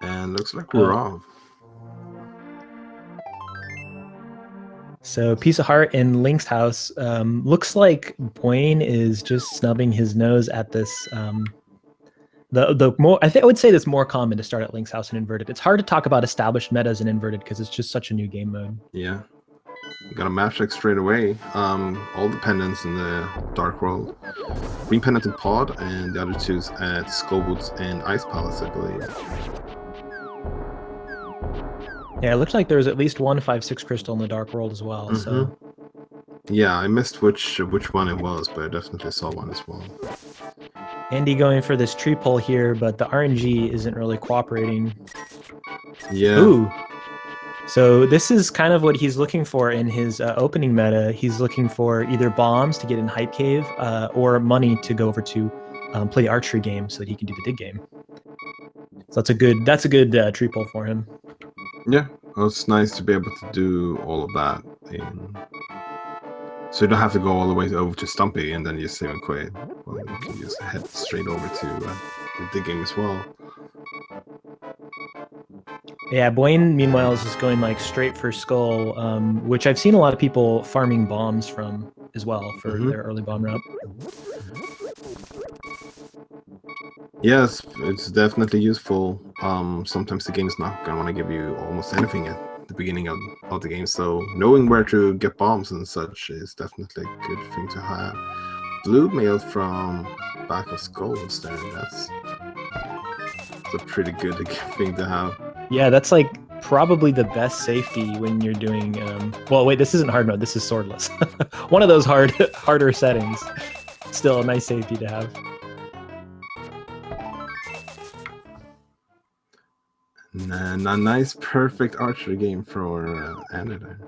And looks like we're off. So Piece of Heart in Link's house. Looks like Buane is just snubbing his nose at this. The more I would say that's more common to start at Link's house in inverted. It's hard to talk about established metas in inverted because it's just such a new game mode. Yeah. Got a match like straight away. All the pendants in the Dark World. Green pendant in Pod, and the other two's at Skullwoods and Ice Palace, I believe. Yeah, it looks like there's at least 1 5/6 crystal in the Dark World as well. So yeah, I missed which one it was, but I definitely saw one as well. Andy going for this tree pull here, but the RNG isn't really cooperating. Yeah. Ooh. So this is kind of what he's looking for in his opening meta. He's looking for either bombs to get in Hype Cave or money to go over to play the archery game so that he can do the dig game. So that's a good tree pull for him. Yeah, well, it's nice to be able to do all of that. So you don't have to go all the way over to Stumpy and then just save and quit. Well, you can just head straight over to the dig game as well. Yeah, Buane, meanwhile, is just going like straight for Skull, which I've seen a lot of people farming bombs from as well for their early bomb route. Yes, it's definitely useful. Sometimes the game's not going to want to give you almost anything at the beginning of the game, so knowing where to get bombs and such is definitely a good thing to have. Blue mail from back of Skull instead. That's a pretty good thing to have. Yeah, that's like probably the best safety when you're doing. Well, wait, this isn't hard mode. This is swordless. One of those harder settings. Still a nice safety to have. And a nice, perfect archery game for Andy there.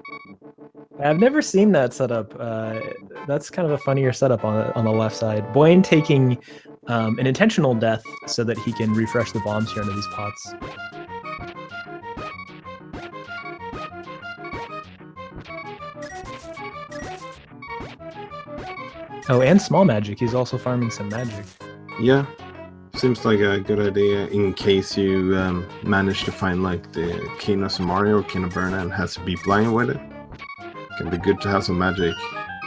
I've never seen that setup. That's kind of a funnier setup on the left side. Buane taking an intentional death so that he can refresh the bombs here into these pots. Oh, and small magic. He's also farming some magic. Yeah. Seems like a good idea in case you manage to find like the King of Samaria or King of Burna and has to be blind with it. Can be good to have some magic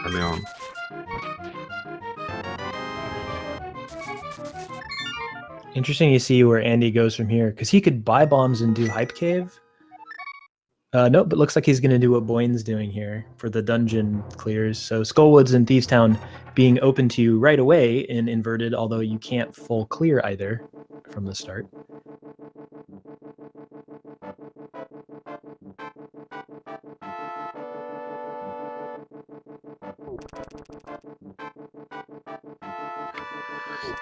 early on. Interesting to see where Andy goes from here, because he could buy bombs and do Hype Cave. Nope, but looks like he's going to do what Buane's doing here for the dungeon clears. So Skullwoods and Thieves Town being open to you right away in inverted, although you can't full clear either from the start.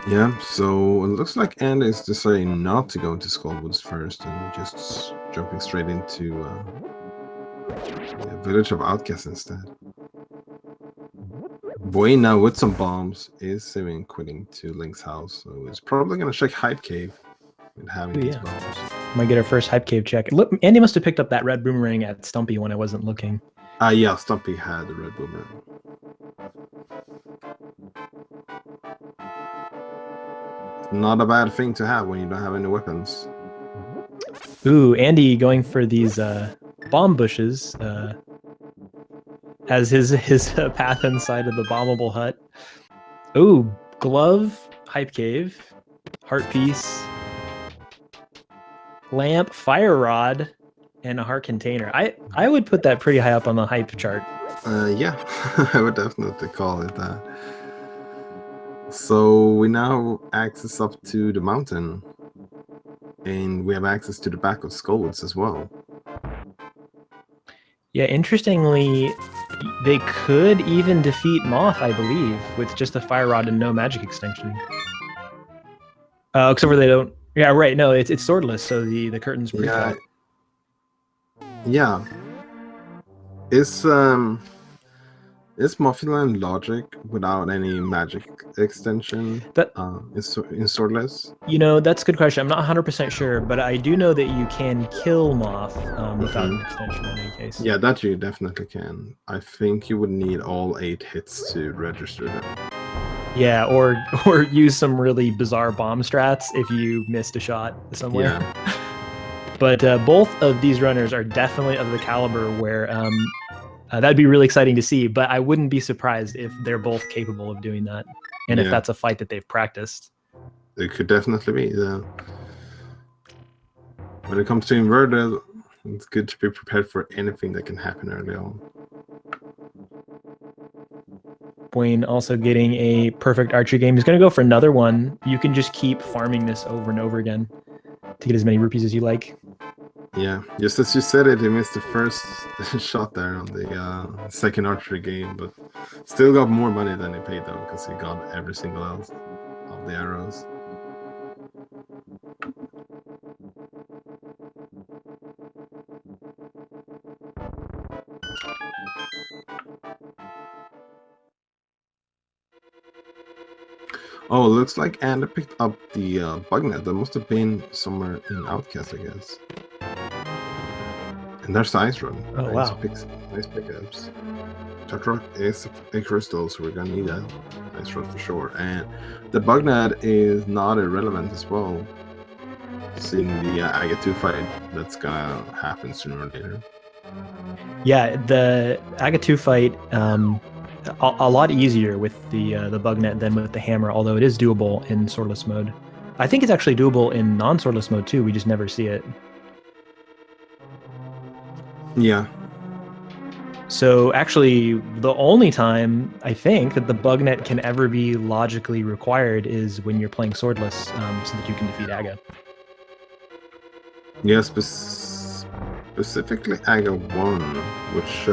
Yeah, so it looks like Andy is deciding not to go into Skullwoods first and just jumping straight into the Village of Outcasts instead. Buane now with some bombs is saving quitting to Link's house, so it's probably going to check Hype Cave with having these bombs. Might get our first Hype Cave check. Look, Andy must have picked up that red boomerang at Stumpy when I wasn't looking. Yeah, Stumpy had the red boomerang. Not a bad thing to have when you don't have any weapons. Ooh, Andy going for these bomb bushes. Has his path inside of the bombable hut. Ooh, glove, Hype Cave, heart piece, lamp, fire rod, and a heart container. I would put that pretty high up on the hype chart. Yeah, I would definitely call it that. So we now access up to the mountain, and we have access to the back of Skullwoods as well. Yeah, interestingly, they could even defeat Moth, I believe, with just a fire rod and no magic extinction. Except for they don't. Yeah, right. No, it's swordless, so the curtains break out. Yeah. Is Muffinland logic without any magic extension in swordless? You know, that's a good question. I'm not 100% sure, but I do know that you can kill Moth without an extension in any case. Yeah, that you definitely can. I think you would need all 8 hits to register them. Yeah, or use some really bizarre bomb strats if you missed a shot somewhere. Yeah. But both of these runners are definitely of the caliber where that'd be really exciting to see. But I wouldn't be surprised if they're both capable of doing that, and if Yeah. that's a fight that they've practiced. It could definitely be. When it comes to inverted, it's good to be prepared for anything that can happen early on. Buane also getting a perfect archery game. He's going to go for another one. You can just keep farming this over and over again to get as many rupees as you like. Yeah, just as you said it, he missed the first shot there on the second archery game, but still got more money than he paid though, because he got every single else of the arrows. Oh, looks like Anna picked up the bug net. That must have been somewhere in Outcast, I guess. And there's the Ice Run. Oh, nice wow. Nice pickups. Tatrock is a crystal, so we're gonna need that Ice Run for sure. And the bug net is not irrelevant as well. In the AGA 2 fight, that's gonna happen sooner or later. Yeah, the AGA 2 fight, a lot easier with the bug net than with the hammer, although it is doable in swordless mode. I think it's actually doable in non-swordless mode too, we just never see it. Yeah. So actually, the only time I think that the bug net can ever be logically required is when you're playing swordless, so that you can defeat AGA. Yeah, specifically AGA 1, which,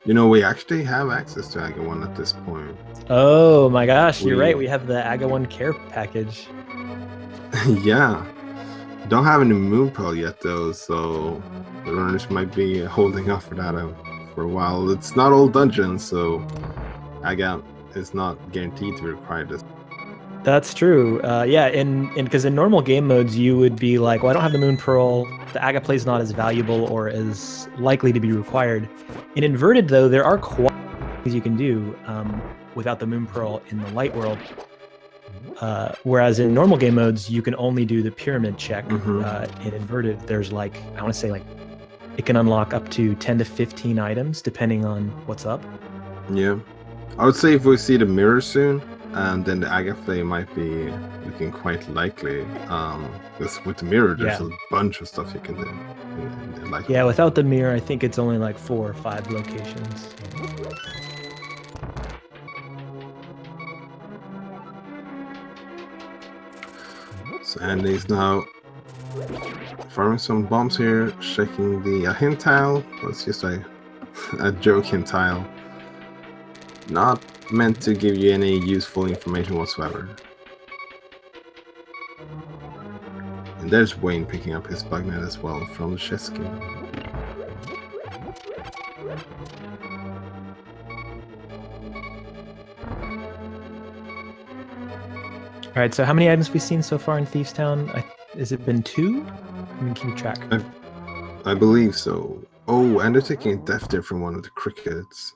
we actually have access to AGA 1 at this point. Oh my gosh, you're right. We have the AGA 1 care package. Yeah. Don't have any Moon Pearl yet, though, so the runners might be holding off for that for a while. It's not all dungeons, so AGA is not guaranteed to require this. That's true. Yeah, because in normal game modes, you would be like, well, I don't have the Moon Pearl. The AGA play is not as valuable or as likely to be required. In inverted, though, there are quite things you can do without the Moon Pearl in the light world. Whereas in normal game modes, you can only do the pyramid check. In inverted, there's I want to say it can unlock up to 10 to 15 items depending on what's up. Yeah. I would say if we see the mirror soon, then the AGA play might be looking quite likely. Because with the mirror, there's a bunch of stuff you can do. Yeah, without the mirror, I think it's only 4 or 5 locations. So Andy's now farming some bombs here, checking the hint tile. Let's just say a joke hint tile. Not meant to give you any useful information whatsoever. And there's Wayne picking up his bug net as well from the chess game. All right, so how many items have we seen so far in Thieves Town? Has it been 2? I mean, keep track. I believe so. Oh, and they're taking a death there from one of the crickets.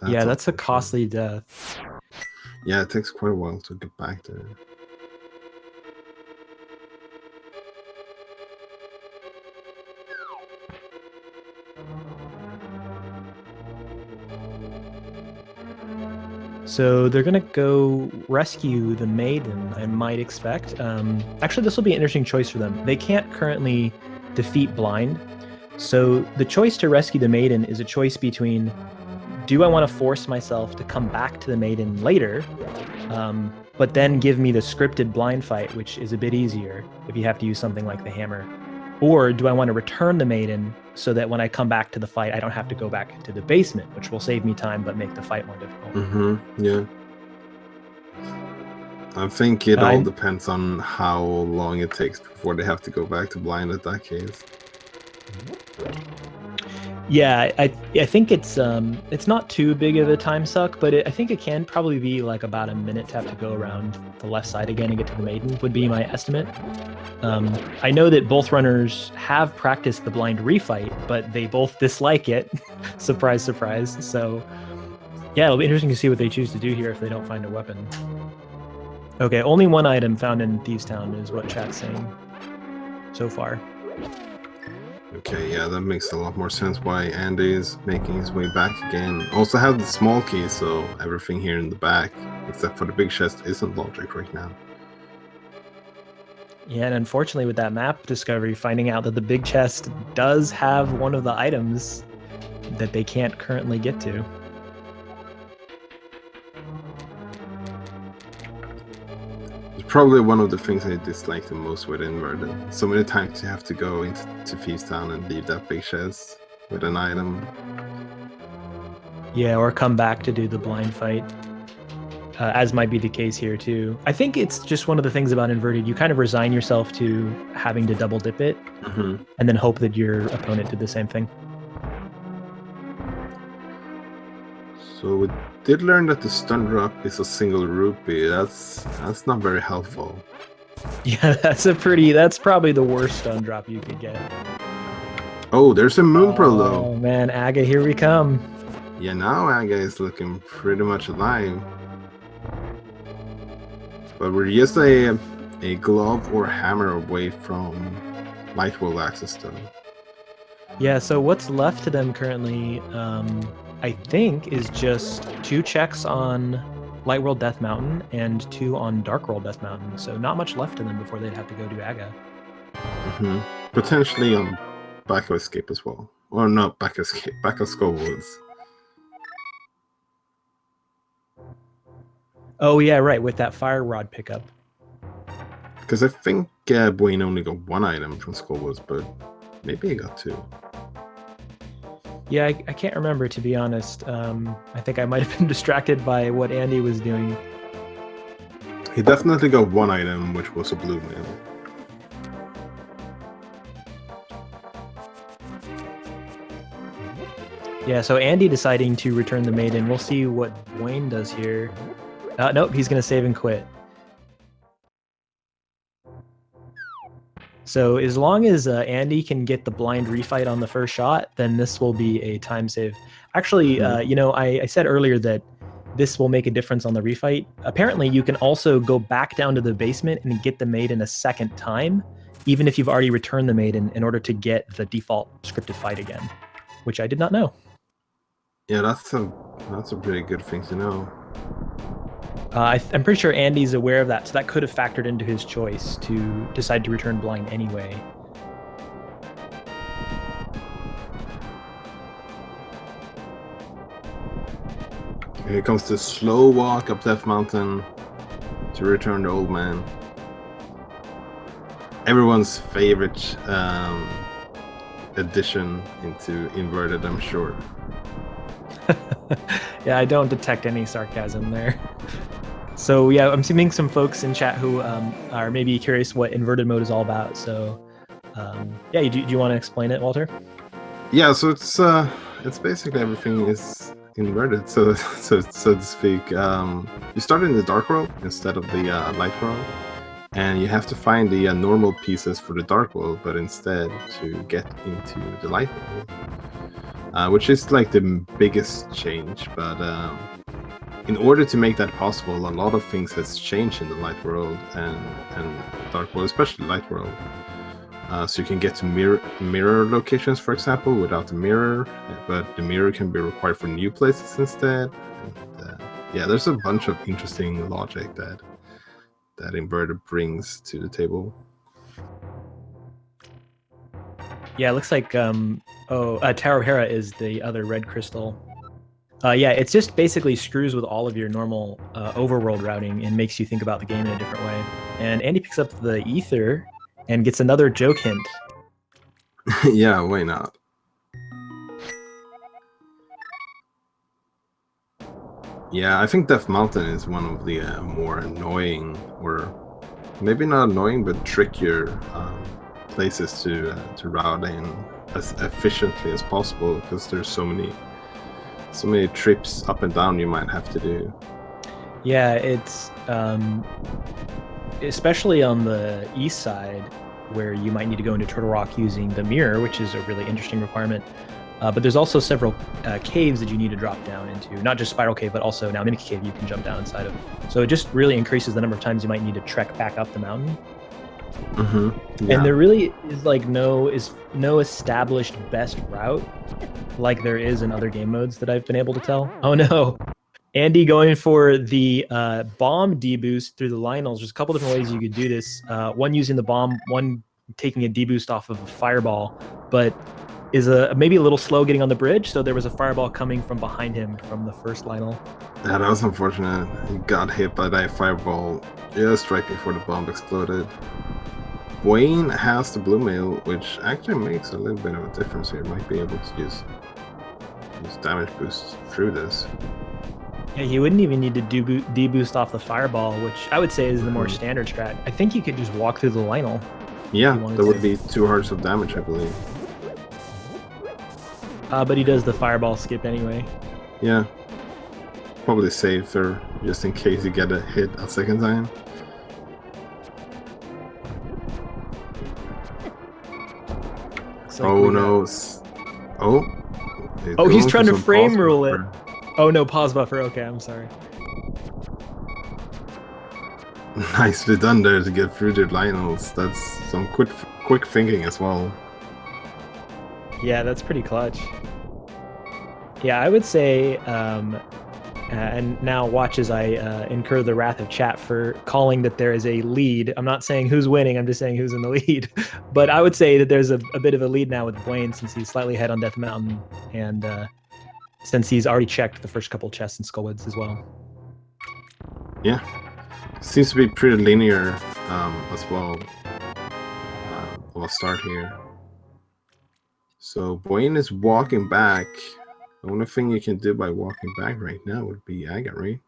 That's a costly death. Yeah, it takes quite a while to get back there. So they're going to go rescue the maiden, I might expect. Actually, this will be an interesting choice for them. They can't currently defeat blind. So the choice to rescue the maiden is a choice between, do I want to force myself to come back to the maiden later, but then give me the scripted blind fight, which is a bit easier if you have to use something like the hammer? Or do I want to return the maiden so that when I come back to the fight, I don't have to go back to the basement, which will save me time but make the fight more difficult? Yeah. I think it all depends on how long it takes before they have to go back to blind at that case. Yeah, I think it's not too big of a time suck, but I think it can probably be about a minute to have to go around the left side again and get to the maiden, would be my estimate. I know that both runners have practiced the blind refight, but they both dislike it. Surprise, surprise. So Yeah, it'll be interesting to see what they choose to do here if they don't find a weapon. Okay, only one item found in Thieves Town is what chat's saying so far. Okay, yeah, that makes a lot more sense why Andy is making his way back again. Also have the small key, so everything here in the back, except for the big chest, isn't logic right now. Yeah, and unfortunately with that map discovery, finding out that the big chest does have one of the items that they can't currently get to. It's probably one of the things I dislike the most with Inverted. So many times you have to go into Thieves Town and leave that big chest with an item. Yeah, or come back to do the blind fight, as might be the case here too. I think it's just one of the things about Inverted. You kind of resign yourself to having to double dip it, and then hope that your opponent did the same thing. So we did learn that the stun drop is a single rupee. That's not very helpful. Yeah, that's probably the worst stun drop you could get. Oh, there's a Moon Pearl though. Oh man, Aga, here we come. Yeah, now Aga is looking pretty much alive. But we're just a glove or hammer away from Light World access though. Yeah, so what's left to them currently, I think, is just 2 checks on Light World Death Mountain and 2 on Dark World Death Mountain. So not much left to them before they'd have to go to Aga. Potentially on Back of Escape as well. Or not Back of Escape, Back of Skull Woods. Oh yeah, right, with that fire rod pickup. Because I think Buane only got 1 item from Skull Woods, but maybe he got 2. Yeah, I can't remember, to be honest. I think I might have been distracted by what Andy was doing. He definitely got 1 item, which was a blue mail. Yeah, so Andy deciding to return the maiden. We'll see what Buane does here. Nope, he's going to save and quit. So as long as Andy can get the blind refight on the first shot, then this will be a time save. Actually, you know, I said earlier that this will make a difference on the refight. Apparently, you can also go back down to the basement and get the maiden a second time, even if you've already returned the maiden, in order to get the default scripted fight again, which I did not know. Yeah, that's a pretty good thing to know. I'm pretty sure Andy's aware of that, so that could have factored into his choice to decide to return blind anyway. Here comes the slow walk up Death Mountain to return the old man. Everyone's favorite addition into Inverted, I'm sure. Yeah, I don't detect any sarcasm there. So yeah, I'm seeing some folks in chat who are maybe curious what inverted mode is all about. So yeah, do you want to explain it, Walter? Yeah, so it's basically everything is inverted, so to speak. You start in the Dark World instead of the Light World, and you have to find the normal pieces for the Dark World, but instead to get into the Light World, which is like the biggest change. But in order to make that possible, a lot of things has changed in the Light World and Dark World, especially Light World. So you can get to mirror locations, for example, without the mirror, but the mirror can be required for new places instead. And, yeah, there's a bunch of interesting logic that Inverted brings to the table. Yeah, it looks like Tower Hera is the other red crystal. Yeah, it's just basically screws with all of your normal overworld routing and makes you think about the game in a different way. And Andy picks up the ether and gets another joke hint. Yeah, why not? Yeah, I think Death Mountain is one of the more annoying, or maybe not annoying, but trickier places to route in as efficiently as possible, because there's so many trips up and down you might have to do. Yeah, it's especially on the east side, where you might need to go into Turtle Rock using the mirror, which is a really interesting requirement. But there's also several caves that you need to drop down into. Not just Spiral Cave, but also now Mimic Cave you can jump down inside of. So it just really increases the number of times you might need to trek back up the mountain. Yeah. And there really is like no established best route like there is in other game modes that I've been able to tell. Oh no. Andy going for the bomb deboost through the Lionels. There's a couple different ways you could do this. One using the bomb, one taking a deboost off of a fireball, but is maybe a little slow getting on the bridge, so there was a fireball coming from behind him from the first Lionel. Yeah, that was unfortunate. He got hit by that fireball just right before the bomb exploded. Buane has the blue mail, which actually makes a little bit of a difference here. Might be able to use damage boosts through this. Yeah, he wouldn't even need to deboost off the fireball, which I would say is the more standard strat. I think you could just walk through the Lionel. Yeah, that would be 2 hearts of damage, I believe. But he does the fireball skip anyway. Yeah. Probably safer, just in case you get a hit a second time. Like oh no. Oh, he's trying to frame rule it. Oh no, pause buffer. Okay, I'm sorry. Nicely done there to get through the Lionels. That's some quick thinking as well. Yeah, that's pretty clutch. Yeah, I would say, and now watch as I incur the wrath of chat for calling that there is a lead. I'm not saying who's winning, I'm just saying who's in the lead. But I would say that there's a bit of a lead now with Buane since he's slightly ahead on Death Mountain, and since he's already checked the first couple chests in Skullwoods as well. Yeah, seems to be pretty linear as well. We'll start here. So Buane is walking back. The only thing you can do by walking back right now would be Aga, right?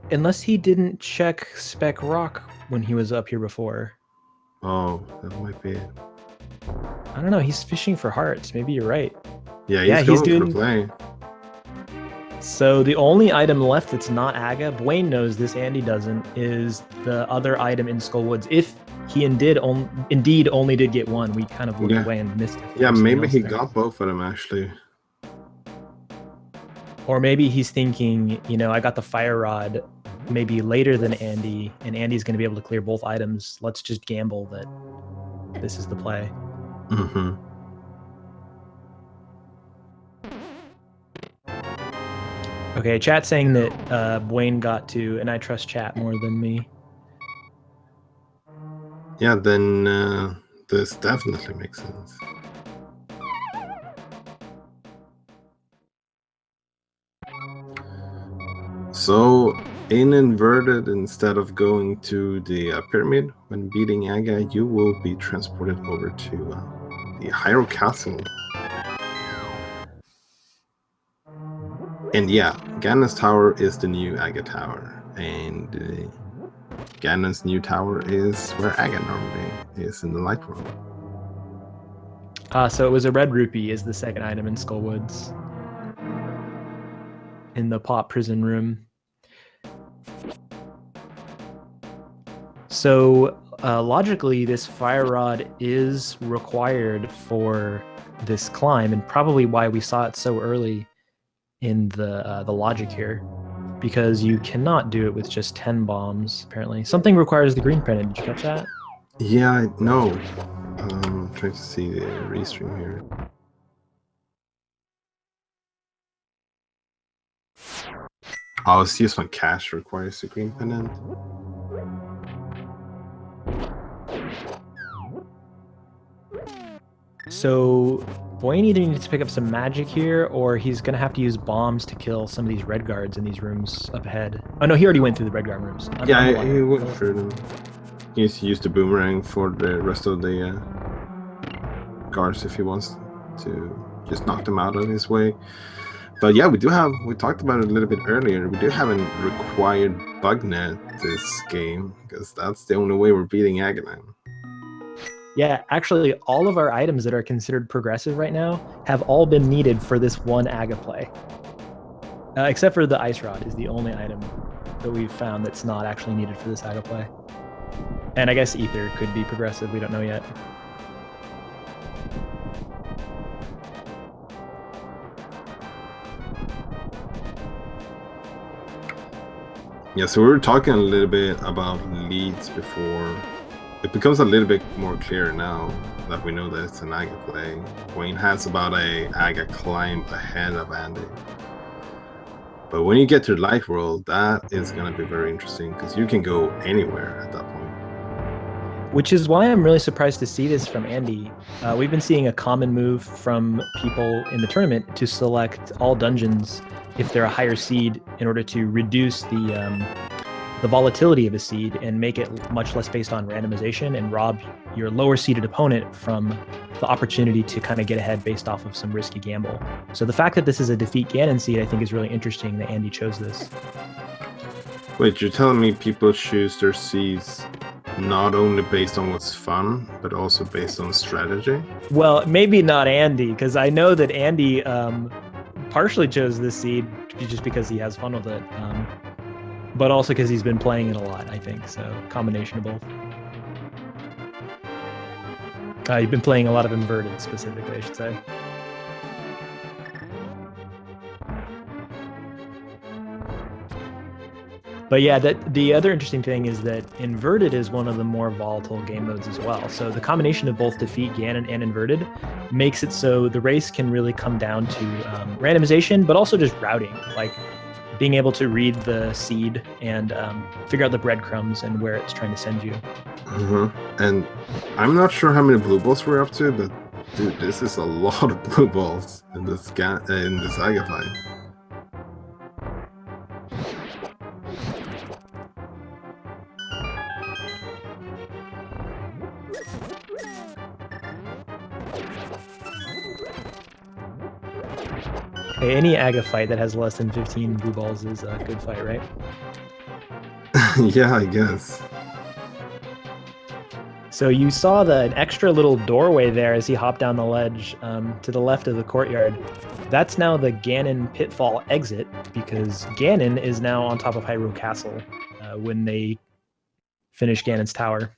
Unless he didn't check Spec Rock when he was up here before. Oh, that might be it. I don't know. He's fishing for hearts. Maybe you're right. Yeah, he's going for the play. So the only item left that's not Aga, Buane knows this, Andy doesn't, is the other item in Skullwoods. If he indeed only did get one, we kind of looked away and missed it. Yeah, maybe he got both of them actually. Or maybe he's thinking, you know, I got the fire rod maybe later than Andy, and Andy's going to be able to clear both items. Let's just gamble that this is the play. Mm-hmm. Okay, chat saying that Buane got 2, and I trust chat more than me. Yeah, then this definitely makes sense. So, in inverted, instead of going to the pyramid, when beating Aga, you will be transported over to the Hyrule Castle. And yeah, Ganon's Tower is the new Aga Tower, and Ganon's new tower is where Aga normally is in the Light World. So it was a red rupee is the second item in Skullwoods. In the Pop prison room. So logically, this fire rod is required for this climb, and probably why we saw it so early in the logic here, because you cannot do it with just 10 bombs. Apparently, something requires the green pennant. Did you catch that? Yeah, no. I'm trying to see the restream here. Oh, CS on cash requires the green pennant. So Buane either needs to pick up some magic here, or he's going to have to use bombs to kill some of these red guards in these rooms up ahead. Oh no, he already went through the red guard rooms. Yeah, he went through them. He needs to use the boomerang for the rest of the guards if he wants to just knock them out of his way. But yeah, we talked about it a little bit earlier, we do have a required bug net this game, because that's the only way we're beating Aga. Yeah, actually, all of our items that are considered progressive right now have all been needed for this one Aga play. Except for the Ice Rod is the only item that we've found that's not actually needed for this Aga play. And I guess Ether could be progressive, we don't know yet. Yeah, so we were talking a little bit about leads before. It becomes a little bit more clear now that we know that it's an Aga play. Buane has about a Aga climb ahead of Andy. But when you get to the light world, that is going to be very interesting because you can go anywhere at that point. Which is why I'm really surprised to see this from Andy. We've been seeing a common move from people in the tournament to select all dungeons if they're a higher seed in order to reduce the volatility of a seed and make it much less based on randomization and rob your lower seeded opponent from the opportunity to kind of get ahead based off of some risky gamble. So the fact that this is a defeat Ganon seed, I think, is really interesting that Andy chose this. Wait, you're telling me people choose their seeds not only based on what's fun, but also based on strategy? Well, maybe not Andy, because I know that Andy partially chose this seed just because he has fun with it. But also because he's been playing it a lot, I think. So, combination of both. You've been playing a lot of inverted, specifically, I should say. But yeah, the other interesting thing is that inverted is one of the more volatile game modes as well. So the combination of both defeat Ganon and inverted makes it so the race can really come down to randomization, but also just routing, like being able to read the seed and figure out the breadcrumbs and where it's trying to send you. And I'm not sure how many blue balls we're up to, but dude, this is a lot of blue balls in this Aga fight. Hey, any Aga fight that has less than 15 blue balls is a good fight, right? Yeah, I guess. So you saw an extra little doorway there as he hopped down the ledge to the left of the courtyard. That's now the Ganon Pitfall exit, because Ganon is now on top of Hyrule Castle when they finish Ganon's tower.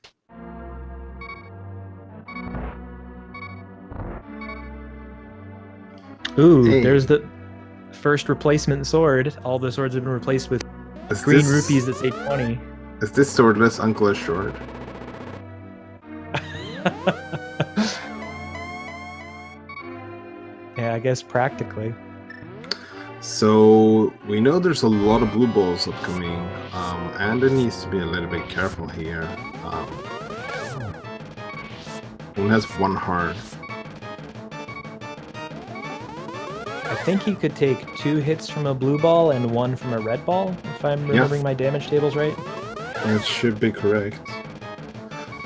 Ooh, hey. There's the first replacement sword. All the swords have been replaced with green rupees that say 20. Is this swordless Uncle Ashord? Yeah, I guess practically. So we know there's a lot of blue balls upcoming, and it needs to be a little bit careful here. One has one heart. I think he could take 2 hits from a blue ball and 1 from a red ball, if I'm remembering my damage tables right. That should be correct.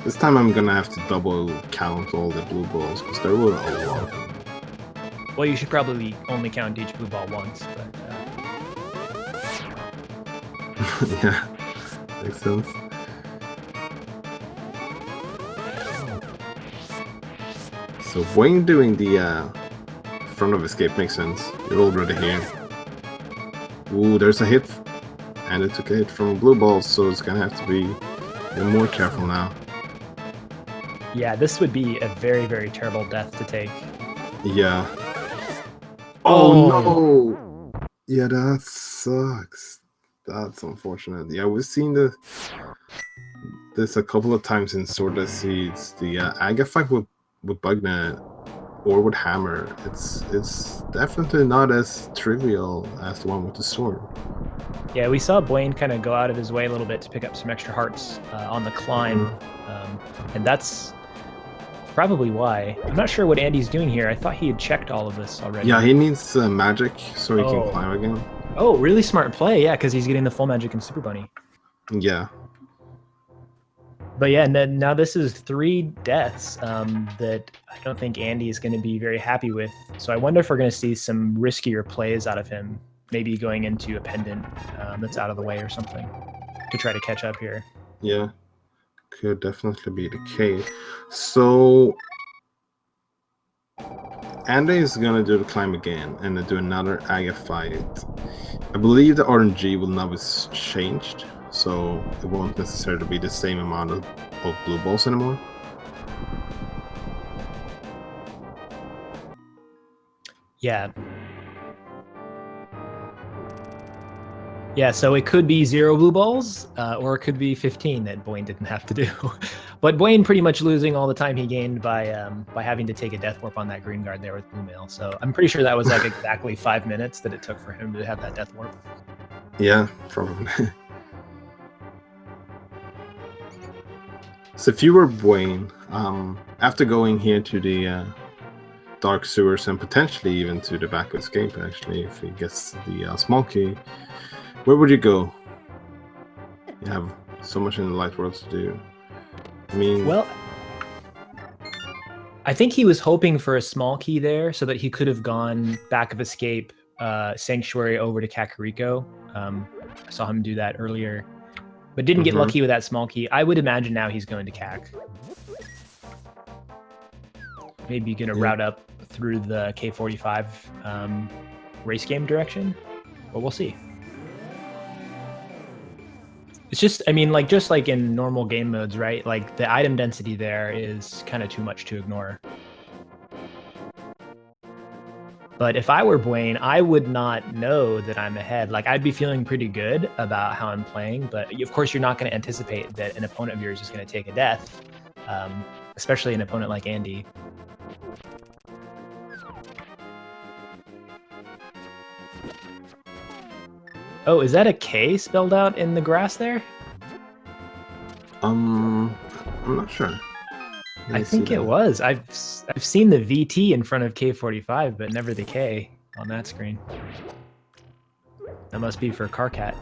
This time I'm gonna have to double count all the blue balls, because there were a lot of them. Well, you should probably only count each blue ball once, but... Yeah, makes sense. So Buane doing the front of escape makes sense. You're already here. Ooh, there's a hit. And it took a hit from blue balls, so it's gonna have to be even more careful now. Yeah, this would be a very, very terrible death to take. Yeah. Oh no! Yeah, that sucks. That's unfortunate. Yeah, we've seen this a couple of times in Swordless Seeds. The Aga fight with Bugnet or with Hammer, it's definitely not as trivial as the one with the sword. Yeah, we saw Buane kind of go out of his way a little bit to pick up some extra hearts on the climb, and that's probably why. I'm not sure what Andy's doing here. I thought he had checked all of this already. Yeah, he needs magic so he can climb again. Oh, really smart play, yeah, because he's getting the full magic in Super Bunny. Yeah. But yeah, now this is 3 deaths that I don't think Andy is going to be very happy with. So I wonder if we're going to see some riskier plays out of him, maybe going into a pendant that's out of the way or something to try to catch up here. Yeah, could definitely be the case. So Andy is going to do the climb again and do another Aga fight. I believe the RNG will now be changed, so it won't necessarily be the same amount of blue balls anymore. Yeah, Yeah, so it could be 0 blue balls, or it could be 15 that Buane didn't have to do. But Buane pretty much losing all the time he gained by having to take a death warp on that green guard there with blue mail. So I'm pretty sure that was like exactly 5 minutes that it took for him to have that death warp. Yeah, probably. So if you were Buane, after going here to the dark sewers and potentially even to the back of escape, actually, if he gets the small key, where would you go? You have so much in the light worlds to do. I mean, well, I think he was hoping for a small key there so that he could have gone back of escape, Sanctuary over to Kakariko. I saw him do that earlier, but didn't get lucky with that small key. I would imagine now he's going to Kak. Maybe gonna route up through the K45 race game direction, but we'll see. It's just, I mean, like just like in normal game modes, right? Like the item density there is kind of too much to ignore. But if I were Buane, I would not know that I'm ahead. Like I'd be feeling pretty good about how I'm playing, but of course you're not going to anticipate that an opponent of yours is going to take a death, especially an opponent like Andy. Oh, is that a K spelled out in the grass there? I'm not sure. I think it was. I've seen the VT in front of K45, but never the K on that screen. That must be for Carcat.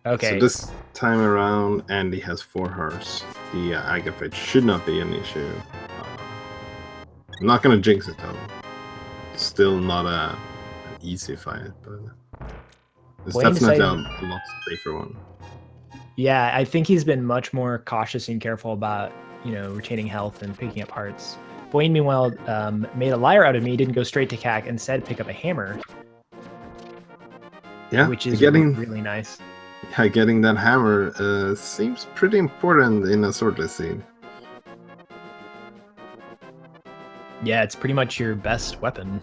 Okay. So this time around, Andy has 4 hearts. The Agapit should not be an issue. I'm not gonna jinx it though. It's still not an easy fight, but it's definitely a lot safer one. Yeah, I think he's been much more cautious and careful about, you know, retaining health and picking up hearts. Buane, meanwhile, made a liar out of me, didn't go straight to Kak, instead pick up a hammer. Yeah, which is really nice. Yeah, getting that hammer seems pretty important in a swordless scene. Yeah, it's pretty much your best weapon.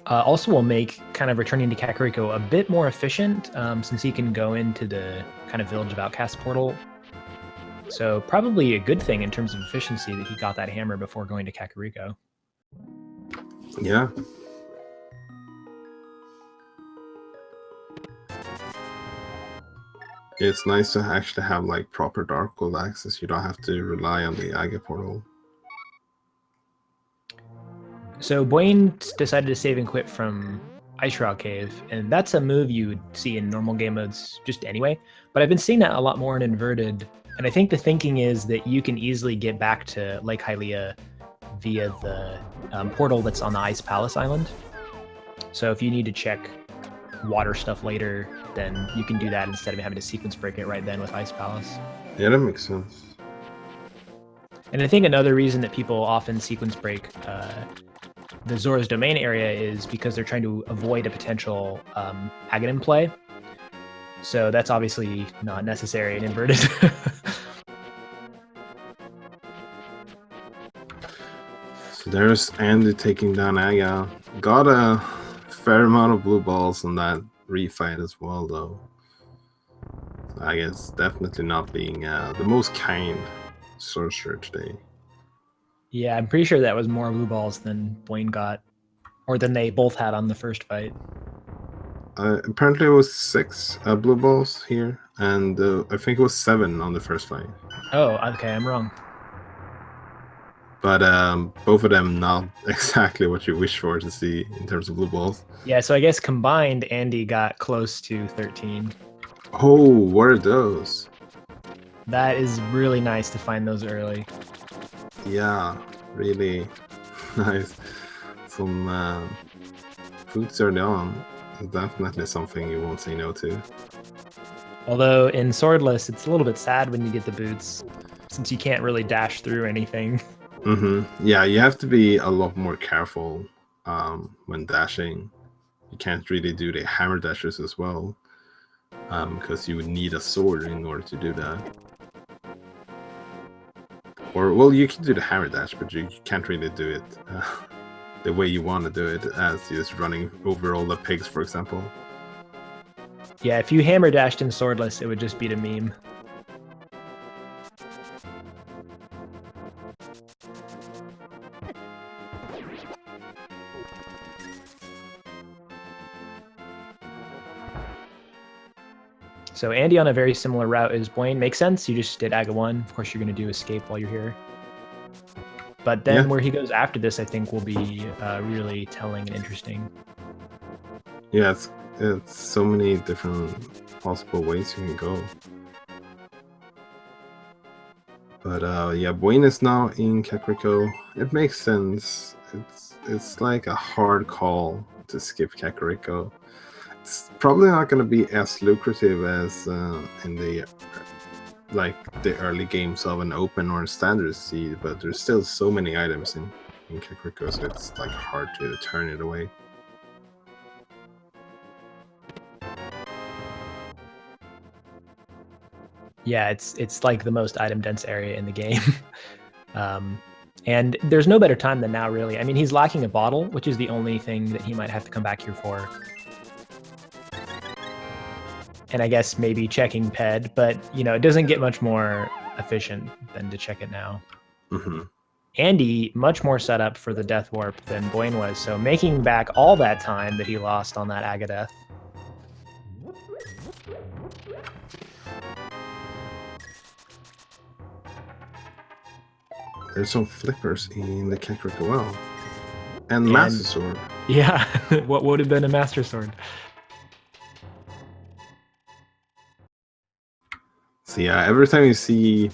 Also will make kind of returning to Kakariko a bit more efficient, since he can go into the kind of Village of Outcasts portal. So probably a good thing in terms of efficiency that he got that hammer before going to Kakariko. Yeah. It's nice to actually have like proper dark world access. You don't have to rely on the Aga portal. So Buane decided to save and quit from Ice Rock Cave, and that's a move you would see in normal game modes just anyway, but I've been seeing that a lot more in Inverted, and I think the thinking is that you can easily get back to Lake Hylia via the portal that's on the Ice Palace Island. So if you need to check water stuff later, then you can do that instead of having to sequence break it right then with Ice Palace. Yeah, that makes sense. And I think another reason that people often sequence break the Zora's Domain area is because they're trying to avoid a potential Aghanim play. So that's obviously not necessary in Inverted. So there's Andy taking down Aga. Got a fair amount of blue balls on that refight as well, though. So I guess definitely not being the most kind sorcerer today. Yeah, I'm pretty sure that was more blue balls than Buane got, or than they both had on the first fight. Apparently it was 6 blue balls here, and I think it was 7 on the first fight. Oh, okay, I'm wrong. But both of them not exactly what you wish for to see in terms of blue balls. Yeah, so I guess combined, Andy got close to 13. Oh, what are those? That is really nice to find those early. Yeah, really nice. Some fruits early on is definitely something you won't say no to. Although in Swordless, it's a little bit sad when you get the boots, since you can't really dash through anything. Yeah, you have to be a lot more careful when dashing. You can't really do the hammer dashes as well. because you would need a sword in order to do that. Or, well, you can do the hammer dash, but you can't really do it the way you want to do it, as just running over all the pigs, for example. Yeah, if you hammer dashed in swordless, it would just be a meme. So Andy on a very similar route as Buane. Makes sense. You just did Aga 1. Of course, you're going to do escape while you're here. But then where he goes after this, I think, will be really telling and interesting. Yeah, it's so many different possible ways you can go. But yeah, Buane is now in Kakariko. It makes sense. It's like a hard call to skip Kakariko. It's probably not going to be as lucrative as in the early games of an open or standard seed, but there's still so many items in Kakariko, so it's like hard to turn it away. Yeah, it's like the most item dense area in the game. And there's no better time than now, really. I mean, he's lacking a bottle, which is the only thing that he might have to come back here for. And I guess maybe checking PED, but it doesn't get much more efficient than to check it now. Mm-hmm. Andy, much more set up for the Death Warp than Buane was, so making back all that time that he lost on that Aga Death. There's some flippers in the Kakariko well. And Master Sword. Yeah, what would have been a Master Sword? So yeah, every time you see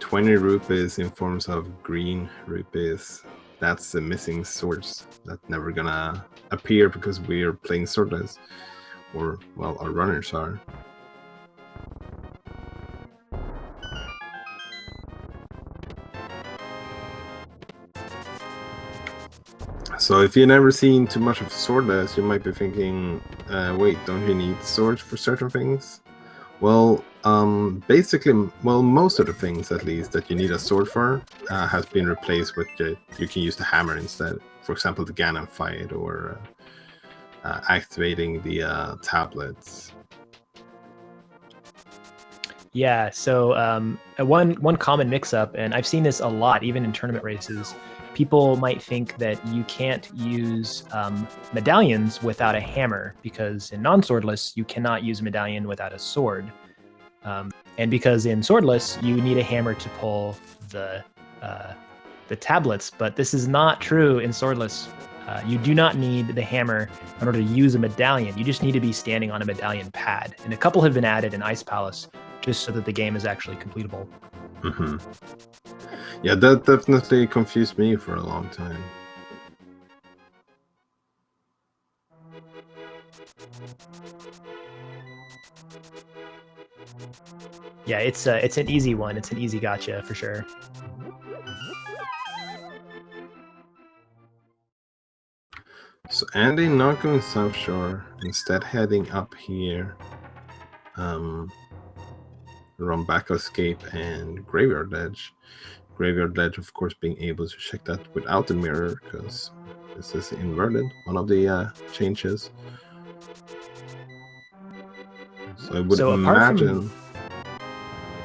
20 rupees in forms of green rupees, that's the missing source that's never gonna appear because we're playing swordless. Or, well, our runners are. So if you've never seen too much of swordless, you might be thinking, wait, don't you need swords for certain things? Well, basically, most of the things, at least, that you need a sword for has been replaced with you can use the hammer instead. For example, the Ganon fight, or activating the tablets. Yeah, so one common mix-up, and I've seen this a lot, even in tournament races, people might think that you can't use medallions without a hammer, because in non-swordless, you cannot use a medallion without a sword. And because in swordless, you need a hammer to pull the tablets, but this is not true in swordless. You do not need the hammer in order to use a medallion. You just need to be standing on a medallion pad. And a couple have been added in Ice Palace just so that the game is actually completable. Mm-hmm. Yeah, that definitely confused me for a long time. Yeah, it's an easy one. It's an easy gotcha for sure. So Andy not going South Shore, instead heading up here. Rombako Escape and Graveyard Ledge. Graveyard Ledge, of course, being able to check that without the mirror, because this is inverted, one of the changes. So I would imagine...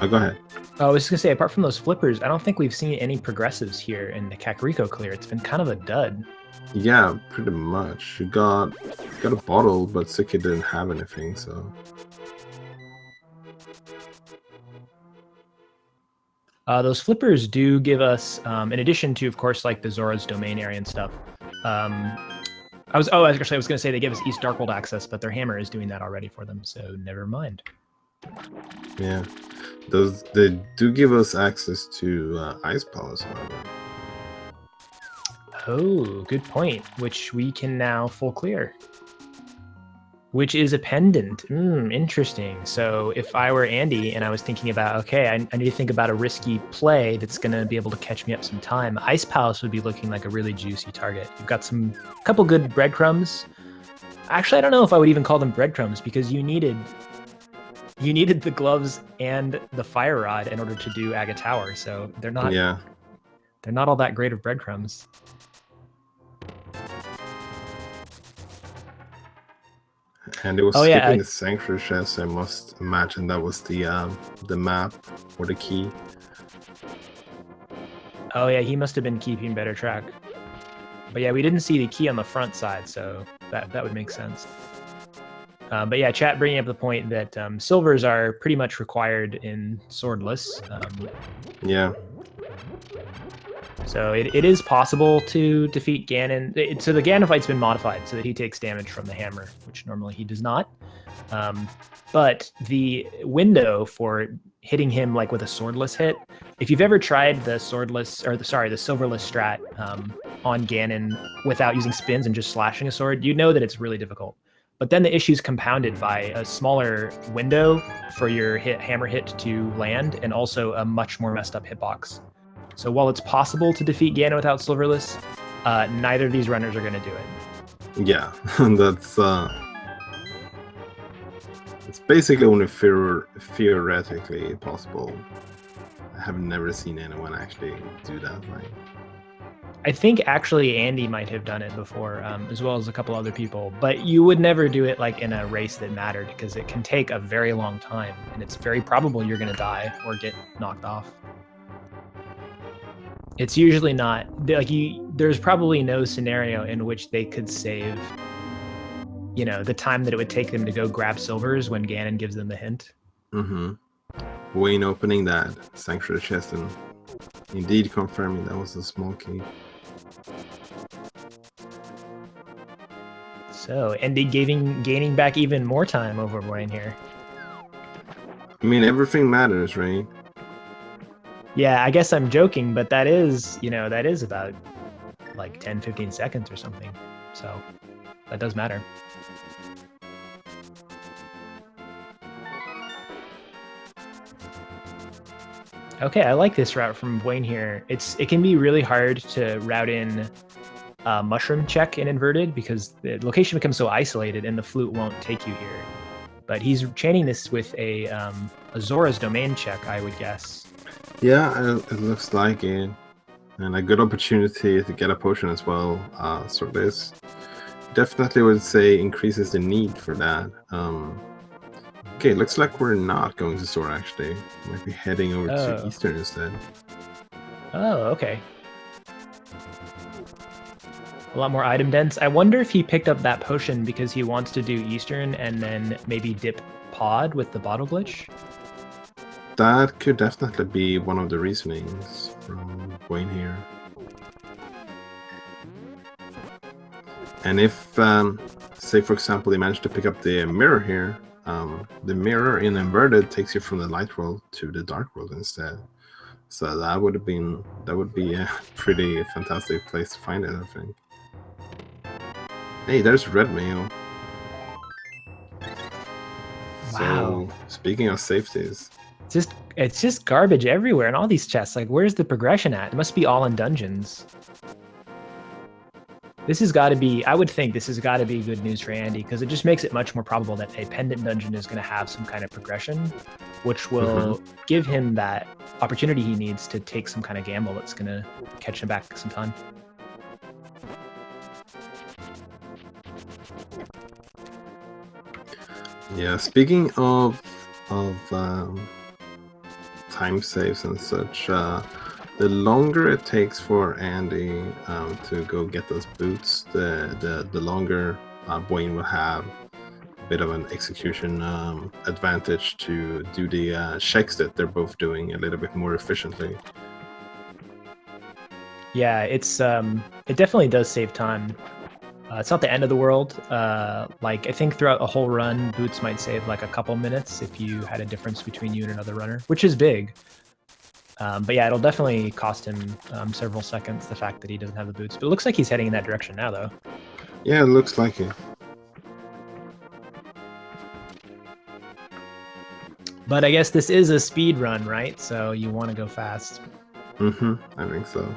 Oh, go ahead. I was just going to say, apart from those flippers, I don't think we've seen any progressives here in the Kakariko clear. It's been kind of a dud. Yeah, pretty much. You got a bottle, but Siki didn't have anything, so... Those flippers do give us, in addition to, of course, like the Zora's Domain area and stuff. I was going to say they give us East Darkworld access, but their hammer is doing that already for them, so never mind. Yeah, they do give us access to Ice Palace, however. Oh, good point. Which we can now full clear. Which is a pendant. Interesting. So if I were Andy and I was thinking about, okay, I need to think about a risky play that's going to be able to catch me up some time, Ice Palace would be looking like a really juicy target. You've got a couple good breadcrumbs. Actually, I don't know if I would even call them breadcrumbs, because you needed you needed the gloves and the fire rod in order to do Aga Tower, so they're not all that great of breadcrumbs. And it was skipping the sanctuary chest. I must imagine that was the map or the key. Oh yeah, he must have been keeping better track. But yeah, we didn't see the key on the front side, so that would make sense. But yeah, chat bringing up the point that silvers are pretty much required in swordless. Yeah. So it is possible to defeat Ganon. So the Ganon fight's been modified so that he takes damage from the hammer, which normally he does not. But the window for hitting him like with a swordless hit, if you've ever tried the swordless, or the silverless strat on Ganon without using spins and just slashing a sword, you know that it's really difficult. But then the issue's compounded by a smaller window for your hammer hit to land, and also a much more messed up hitbox. So while it's possible to defeat Ganon without silverless, neither of these runners are going to do it. Yeah, that's it's basically only theoretically possible. I have never seen anyone actually do that. Like, I think actually Andy might have done it before, as well as a couple other people, but you would never do it like in a race that mattered, because it can take a very long time, and it's very probable you're going to die or get knocked off. It's usually not like there's probably no scenario in which they could save, you know, the time that it would take them to go grab silvers when Ganon gives them the hint. Buane opening that sanctuary chest and indeed confirming that was a small key. So Andy gaining back even more time over Buane here. I mean, everything matters, right? Yeah, I guess I'm joking, but that is, you know, that is about like 10-15 seconds or something. So that does matter. Okay, I like this route from Buane here. It can be really hard to route in mushroom check in inverted because the location becomes so isolated and the flute won't take you here. But he's chaining this with a Zora's Domain check, I would guess. Yeah, it looks like it. And a good opportunity to get a potion as well. So this definitely would say increases the need for that. Okay, looks like we're not going to Sora actually. Might be heading over to Eastern instead. Oh, okay. A lot more item dense. I wonder if he picked up that potion because he wants to do Eastern and then maybe dip Pod with the bottle glitch. That could definitely be one of the reasonings from Buane here. And if, say for example, they managed to pick up the mirror here, the mirror in inverted takes you from the light world to the dark world instead. So that would be a pretty fantastic place to find it, I think. Hey, there's red mail. Wow. So speaking of safeties, it's just garbage everywhere in all these chests. Like, where's the progression at? It must be all in dungeons. This has got to be, I would think this has got to be good news for Andy, because it just makes it much more probable that a pendant dungeon is going to have some kind of progression, which will give him that opportunity he needs to take some kind of gamble that's going to catch him back some time. Yeah, speaking of time saves and such, the longer it takes for Andy to go get those boots, the longer Buane will have a bit of an execution advantage to do the checks that they're both doing a little bit more efficiently. Yeah, it definitely does save time. It's not the end of the world. Like, I think throughout a whole run, boots might save like a couple minutes if you had a difference between you and another runner, which is big. But yeah, it'll definitely cost him several seconds, the fact that he doesn't have the boots. But it looks like he's heading in that direction now, though. Yeah, it looks like it. But I guess this is a speed run, right? So you want to go fast. I think so.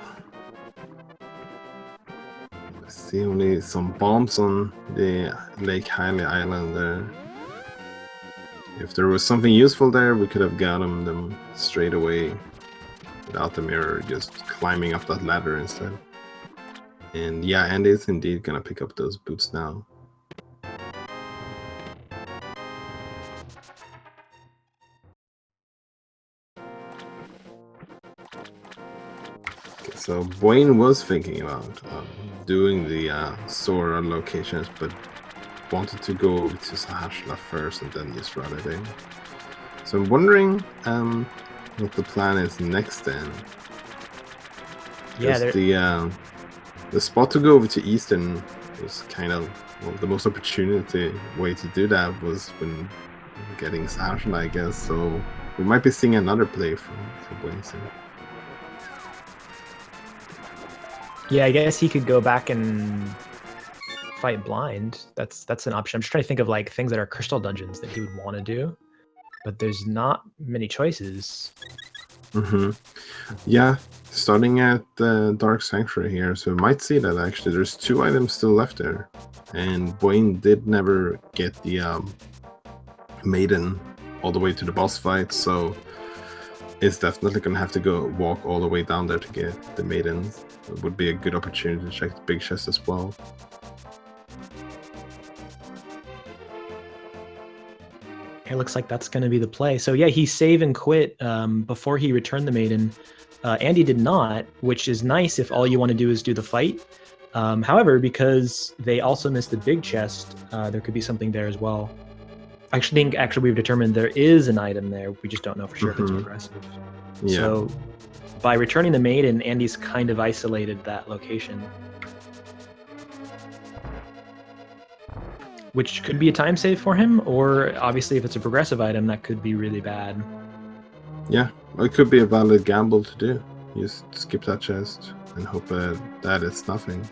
See only some bombs on the Lake Hylia Island there. If there was something useful there, we could have gotten them straight away without the mirror, just climbing up that ladder instead. And yeah, Andy is indeed gonna pick up those boots now. Okay, so Buane was thinking about doing the Sora locations, but wanted to go over to Sahashla first and then just run it in. So I'm wondering what the plan is next then. Yeah, The spot to go over to Eastern was kind of, well, the most opportunity way to do that was when getting Sahashla, I guess. So we might be seeing another play from Buane soon. yeah, I guess he could go back and fight blind. That's an option. I'm just trying to think of like things that are crystal dungeons that he would want to do, but there's not many choices. Yeah, starting at the Dark Sanctuary here, so we might see that actually there's 2 items still left there, and Buane did never get the maiden all the way to the boss fight, so it's definitely gonna have to go walk all the way down there to get the maiden. It would be a good opportunity to check the big chest as well. It looks like that's going to be the play. So yeah, he save and quit before he returned the maiden. Andy did not, which is nice if all you want to do is do the fight. However, because they also missed the big chest, there could be something there as well. I think we've determined there is an item there. We just don't know for sure if it's progressive. Yeah. So by returning the maiden, Andy's kind of isolated that location, which could be a time save for him, or obviously if it's a progressive item, that could be really bad. Yeah, it could be a valid gamble to do. Just skip that chest and hope that it's nothing.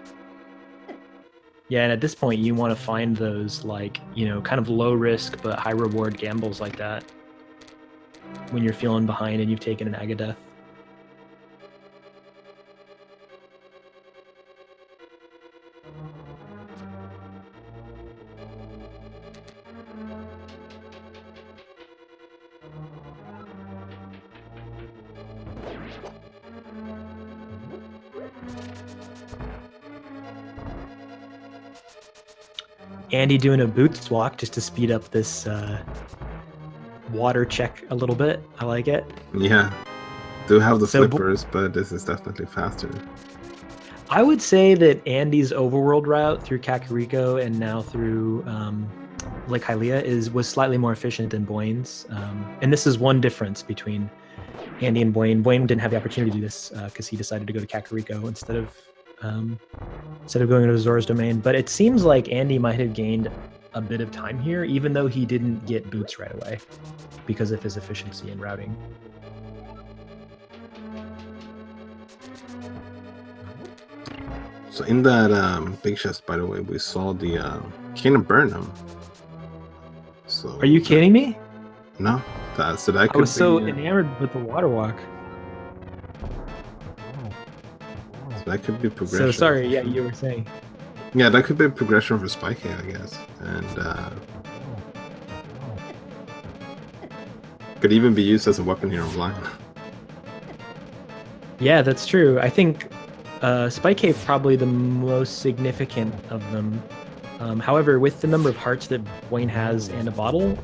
Yeah, and at this point, you want to find those, like, you know, kind of low risk but high reward gambles like that when you're feeling behind and you've taken an Agadeath. Andy doing a boots walk just to speed up this water check a little bit. I like it. Yeah, do have the So flippers, but this is definitely faster. I would say that Andy's overworld route through Kakariko and now through Lake Hylia was slightly more efficient than Buane's. And this is one difference between Andy and Buane. Buane didn't have the opportunity to do this because he decided to go to Kakariko instead of going to Zora's Domain. But it seems like Andy might have gained a bit of time here, even though he didn't get boots right away because of his efficiency in routing. So in that big chest, by the way, we saw the Cane of Burnham. So Are you kidding me? No, that could I was so be, enamored with the water walk. So that could be progression. So sorry, yeah, you were saying. Yeah, that could be a progression for Spike, I guess, and could even be used as a weapon here online. Yeah, that's true. I think Spike Cave probably the most significant of them. However, with the number of hearts that Buane has and a bottle,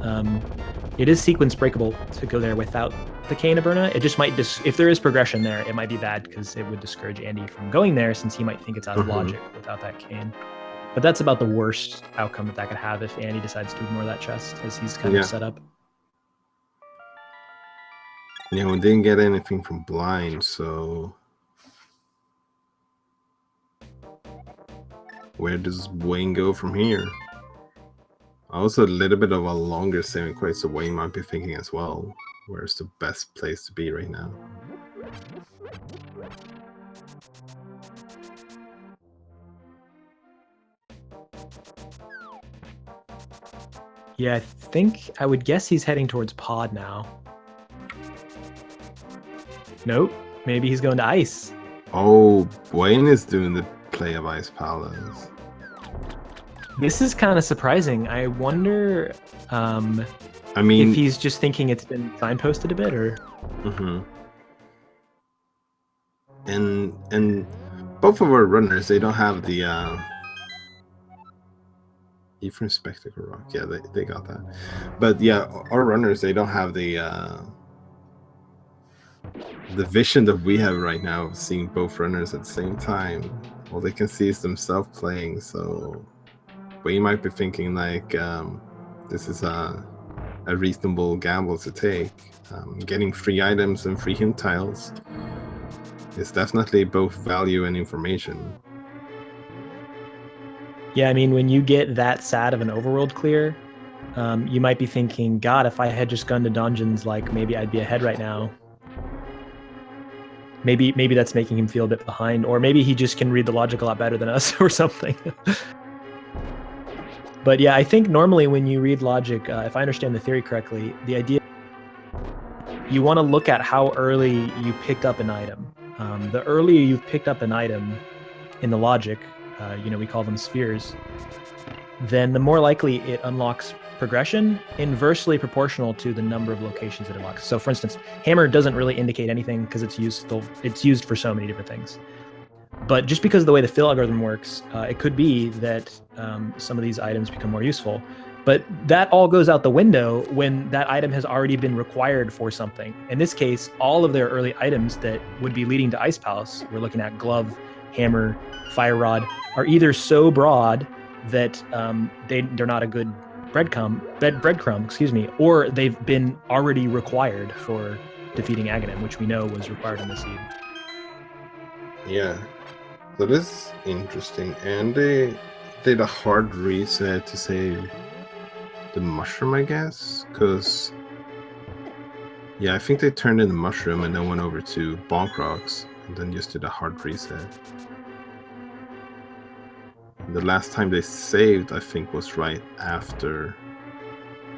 it is sequence breakable to go there without the Cane of Berna. It just might, if there is progression there, it might be bad because it would discourage Andy from going there since he might think it's out of logic without that cane. But that's about the worst outcome that could have if Andy decides to ignore that chest as he's kind of set up. Yeah, we didn't get anything from Blind, so where does Buane go from here? Also, a little bit of a longer saving quest, so Buane might be thinking as well, where's the best place to be right now? Yeah, I think I would guess he's heading towards Pod now. Nope, maybe he's going to Ice. Oh, Buane is doing the play of Ice Palace. This is kind of surprising. I wonder. I I mean, if he's just thinking it's been signposted a bit, or and both of our runners, they don't have the Ephraim Spectacle Rock. Yeah, they got that. But yeah, our runners, they don't have the vision that we have right now of seeing both runners at the same time. All they can see is themselves playing. So, but you might be thinking like, this is a reasonable gamble to take. Getting free items and free hint tiles is definitely both value and information. Yeah, I mean, when you get that sad of an overworld clear, you might be thinking, God, if I had just gone to dungeons, like maybe I'd be ahead right now. Maybe that's making him feel a bit behind, or maybe he just can read the logic a lot better than us or something. But yeah, I think normally when you read logic, if I understand the theory correctly, the idea you want to look at how early you picked up an item. The earlier you've picked up an item in the logic, we call them spheres, then the more likely it unlocks progression, inversely proportional to the number of locations it unlocks. So for instance, hammer doesn't really indicate anything because it's used for so many different things. But just because of the way the fill algorithm works, it could be that some of these items become more useful. But that all goes out the window when that item has already been required for something. In this case, all of their early items that would be leading to Ice Palace, we're looking at glove, hammer, fire rod, are either so broad that they're not a good breadcrumb, or they've been already required for defeating Aghanim, which we know was required in the seed. Yeah, so this is interesting. And they did a hard reset to save the mushroom, I guess, because yeah, I think they turned in the mushroom and then went over to bonk rocks and then just did a hard reset. The last time they saved, I think, was right after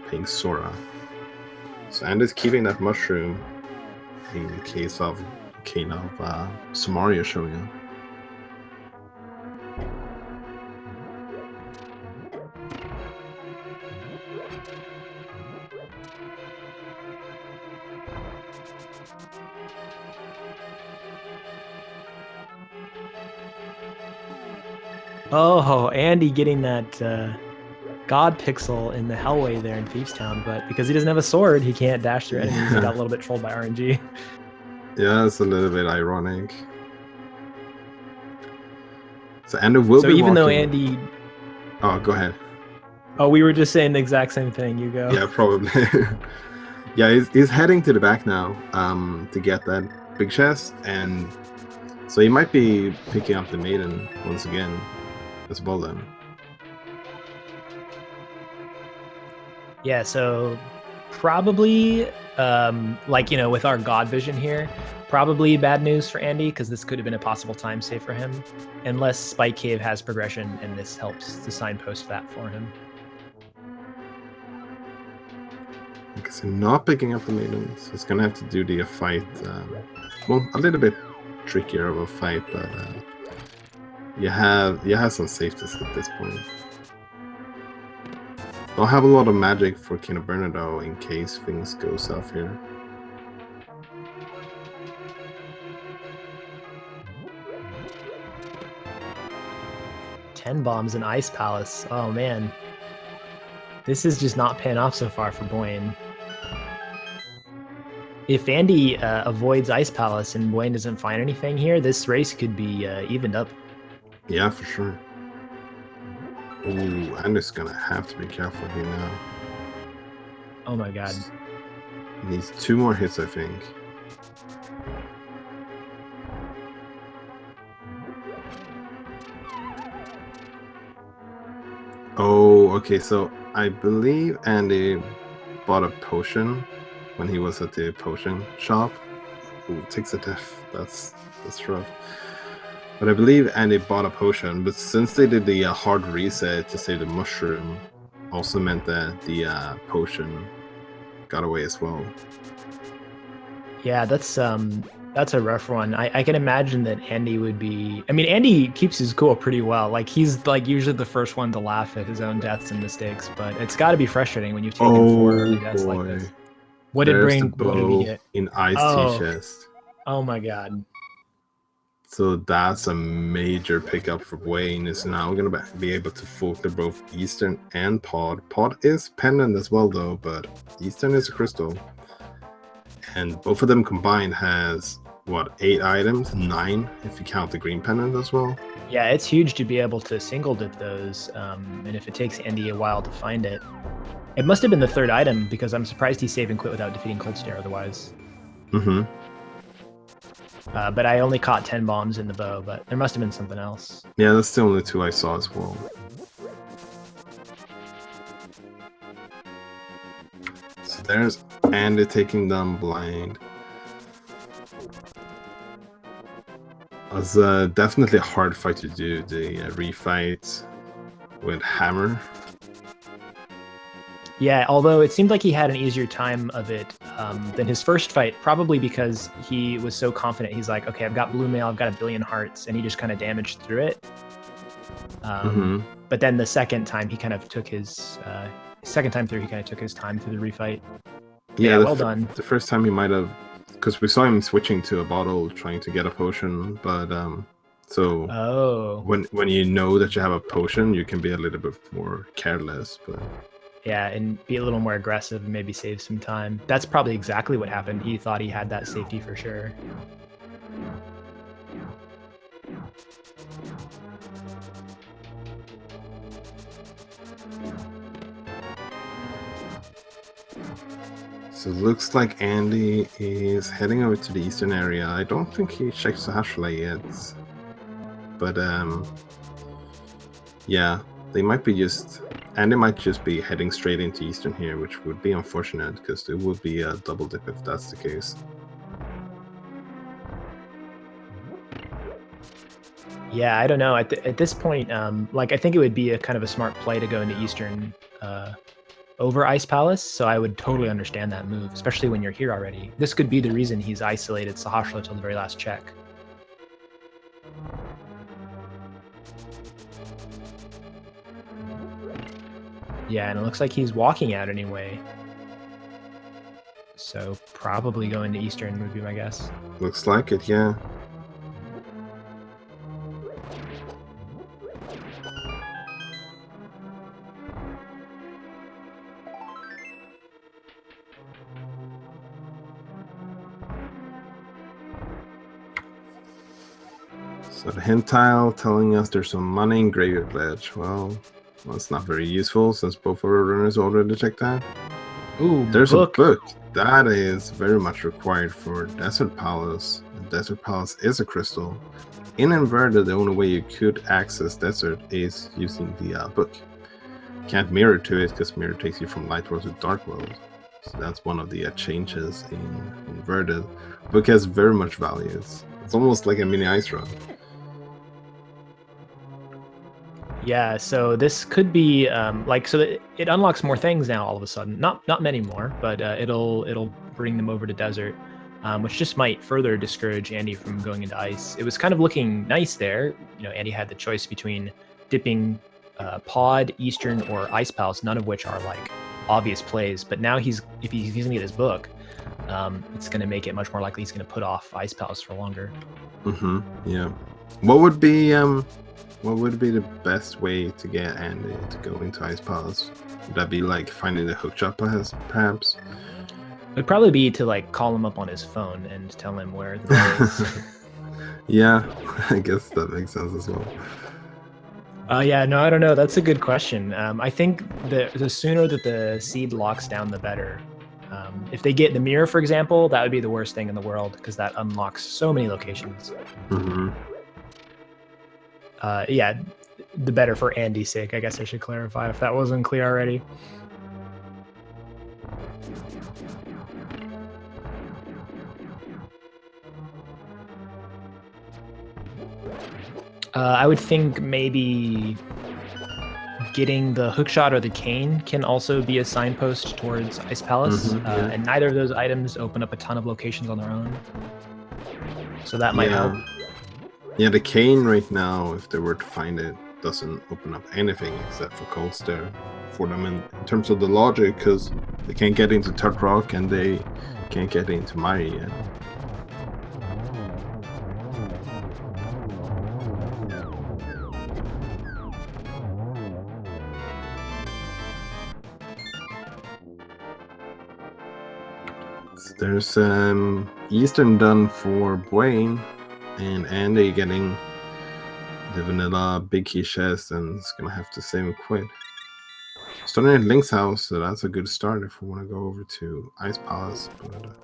paying Sora. So Andy's keeping that mushroom in case of Samaria showing up. Oh, Andy getting that God pixel in the Hellway there in Thiefstown, but because he doesn't have a sword, he can't dash through enemies. He got a little bit trolled by RNG. Yeah, it's a little bit ironic. So Andy will be even walking... though Andy... Oh, go ahead. Oh, we were just saying the exact same thing. You go. Yeah, probably. Yeah, he's heading to the back now to get that big chest, and so he might be picking up the maiden once again as well then. Yeah, so probably, with our God vision here, probably bad news for Andy, because this could have been a possible time save for him, unless Spike Cave has progression, and this helps to signpost that for him. Because he's not picking up the maiden, so he's gonna have to do the fight, well, a little bit trickier of a fight, but you have some safeties at this point. Don't have a lot of magic for King of Bernardo in case things go south here. Ten bombs in Ice Palace. Oh man, this is just not paying off so far for Buane. If Andy avoids Ice Palace and Buane doesn't find anything here, this race could be evened up. Yeah, for sure. Ooh, Andy's gonna have to be careful here now. Oh my god. Needs 2 more hits, I think. Oh, okay, so I believe Andy bought a potion when he was at the potion shop. Ooh, takes a death. That's rough. But I believe Andy bought a potion, but since they did the hard reset to save the mushroom, also meant that the potion got away as well. Yeah, that's That's a rough one. I can imagine that Andy would be. I mean, Andy keeps his cool pretty well. Like he's like usually the first one to laugh at his own deaths and mistakes. But it's got to be frustrating when you've taken 4 Oh early deaths like boy. this. What did There's the bring? What did we bow get? in Ice-T Oh, chest. oh my God. So that's a major pickup for Buane. Is now going to be able to filter both Eastern and Pod. Pod is pendant as well though, but Eastern is a crystal. And both of them combined has, what, 8 items? 9 if you count the green pendant as well. Yeah, it's huge to be able to single dip those. And if it takes Andy a while to find it, it must have been the 3rd item because I'm surprised he saved and quit without defeating Cold Stare otherwise. Mm-hmm. But I only caught 10 bombs in the bow, but there must have been something else. Yeah, that's the only 2 I saw as well. So there's Andy taking them blind. It was definitely a hard fight to do, the refight with Hammer. Yeah, although it seemed like he had an easier time of it than his first fight, probably because he was so confident. He's like, okay, I've got blue mail, I've got 1 billion hearts, and he just kind of damaged through it. But then the second time, he kind of took his second time through, he kind of took his time through the refight. Yeah, well done. The first time he might have, because we saw him switching to a bottle trying to get a potion, but so when you know that you have a potion, you can be a little bit more careless, but. Yeah, and be a little more aggressive and maybe save some time. That's probably exactly what happened. He thought he had that safety for sure. So it looks like Andy is heading over to the eastern area. I don't think he checked the Hashla yet. But yeah, they might be just... Andy might just be heading straight into Eastern here, which would be unfortunate, because it would be a double dip if that's the case. Yeah, I don't know. At this point, like I think it would be a kind of a smart play to go into Eastern over Ice Palace, so I would totally understand that move, especially when you're here already. This could be the reason he's isolated Sahashla till the very last check. Yeah, and it looks like he's walking out anyway. So probably going to Eastern would be my guess. Looks like it, yeah. So the hint tile telling us there's some money in Graveyard Ledge. Well, that's not very useful since both of our runners already checked that. Ooh, there's a book. That is very much required for Desert Palace. And Desert Palace is a crystal. In Inverted, the only way you could access Desert is using the book. Can't mirror to it because mirror takes you from Light World to Dark World. So that's one of the changes in Inverted. Book has very much value. It's almost like a mini ice run. Yeah, so this could be like, so it unlocks more things now all of a sudden. Not many more, but it'll bring them over to Desert, which just might further discourage Andy from going into Ice. It was kind of looking nice there. You know, Andy had the choice between dipping Pod, Eastern, or Ice Palace, none of which are like obvious plays. But now if he's gonna get his book, it's gonna make it much more likely he's gonna put off Ice Palace for longer. Yeah. What would be the best way to get Andy to go into Ice Palace? Would that be like finding the hook shop perhaps? It would probably be to like call him up on his phone and tell him where the door is. Yeah, I guess that makes sense as well. Yeah, no, I don't know. That's a good question. I think the sooner that the seed locks down, the better. If they get the mirror, for example, that would be the worst thing in the world because that unlocks so many locations. Yeah, the better for Andy's sake. I guess I should clarify if that wasn't clear already. I would think maybe getting the hookshot or the cane can also be a signpost towards Ice Palace, and neither of those items open up a ton of locations on their own. So that might help. Yeah, the cane right now, if they were to find it, doesn't open up anything except for cold stare for them in terms of the logic, because they can't get into Tut Rock and they can't get into Mari yet. So there's Eastern done for Buane, and Andy getting the vanilla big key chest, and it's gonna have to save and quit. Starting at Link's house, so that's a good start if we want to go over to Ice Palace, but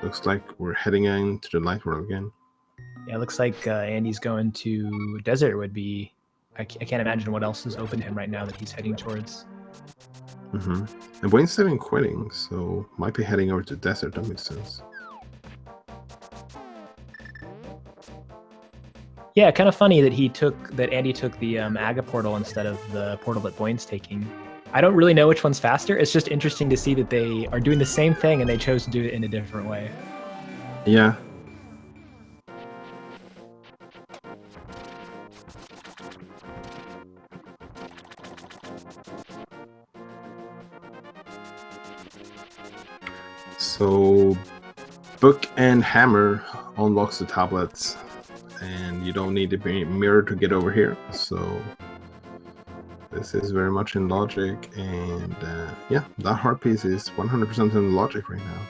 looks like we're heading into the Light World again. Yeah, it looks like Andy's going to Desert would be... I can't imagine what else is open to him right now that he's heading towards. And Buane's saving quitting, so might be heading over to Desert, that makes sense. Yeah, kind of funny that Andy took the Aga portal instead of the portal that Buane's taking. I don't really know which one's faster. It's just interesting to see that they are doing the same thing and they chose to do it in a different way. Yeah. So Book and Hammer unlocks the tablets, and you don't need the mirror to get over here, so this is very much in logic, and yeah, that heart piece is 100% in logic right now.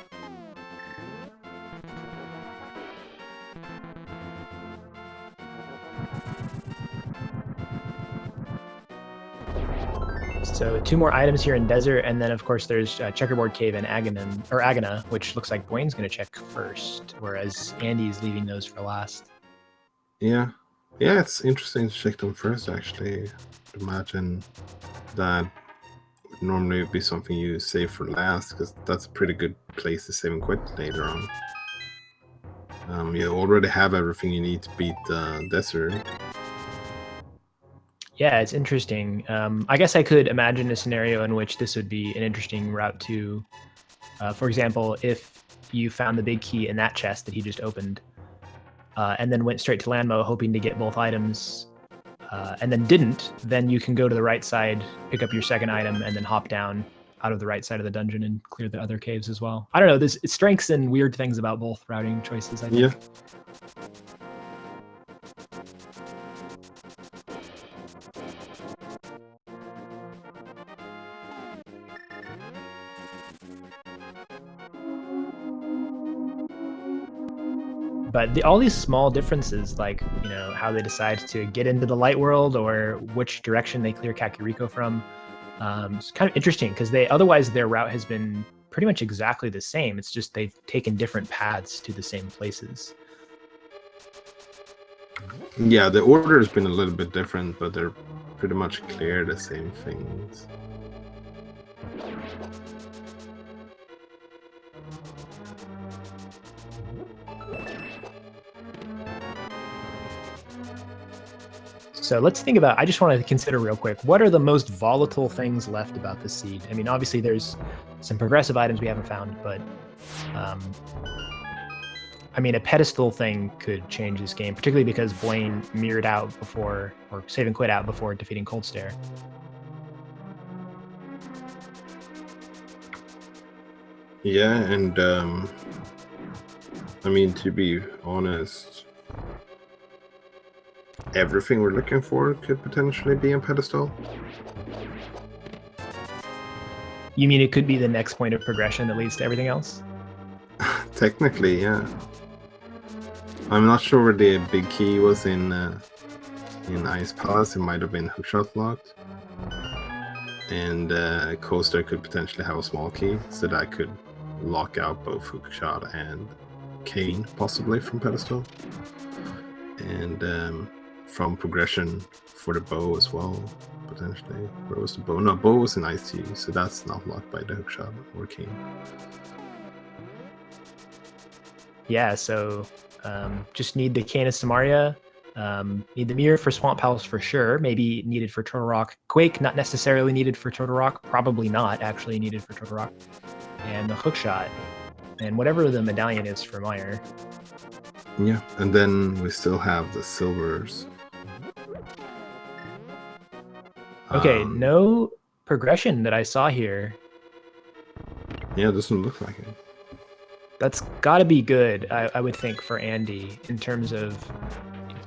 So 2 more items here in Desert, and then of course there's Checkerboard Cave and Agana, which looks like Buane's going to check first, whereas Andy's leaving those for last. Yeah, it's interesting to check them first, actually. Imagine that would normally be something you save for last, because that's a pretty good place to save and quit later on. You already have everything you need to beat the Desert. Yeah, it's interesting. I guess I could imagine a scenario in which this would be an interesting route to, for example, if you found the big key in that chest that he just opened, and then went straight to Landmo hoping to get both items, and then didn't, then you can go to the right side, pick up your second item, and then hop down out of the right side of the dungeon and clear the other caves as well. I don't know, there's strengths and weird things about both routing choices, I think. Yeah. But all these small differences, like, you know, how they decide to get into the light world or which direction they clear Kakariko from, it's kind of interesting because otherwise their route has been pretty much exactly the same. It's just they've taken different paths to the same places. Yeah, the order has been a little bit different, but they're pretty much clear the same things. So let's think about, I just want to consider real quick, what are the most volatile things left about the seed? I mean, obviously there's some progressive items we haven't found, but I mean, a pedestal thing could change this game, particularly because Buane mirrored out before, or save and quit out before defeating Cold Stare. Yeah, and I mean, to be honest, everything we're looking for could potentially be on pedestal. You mean it could be the next point of progression that leads to everything else? Technically, yeah. I'm not sure where the big key was in Ice Palace. It might have been hookshot locked. And Coaster could potentially have a small key, so that could lock out both hookshot and Cane, possibly from pedestal. And from progression for the bow as well, potentially. Where was the bow? No, bow was in ICU, so that's not locked by the hookshot or Cane. Yeah, so just need the Cane of Samaria, need the mirror for Swamp Palace for sure, maybe needed for Turtle Rock. Quake, not necessarily needed for Turtle Rock, probably not actually needed for Turtle Rock. And the hookshot, and whatever the medallion is for Meyer. Yeah, and then we still have the silvers. Okay, no progression that I saw here. Yeah, it doesn't look like it. That's got to be good, I would think, for Andy in terms of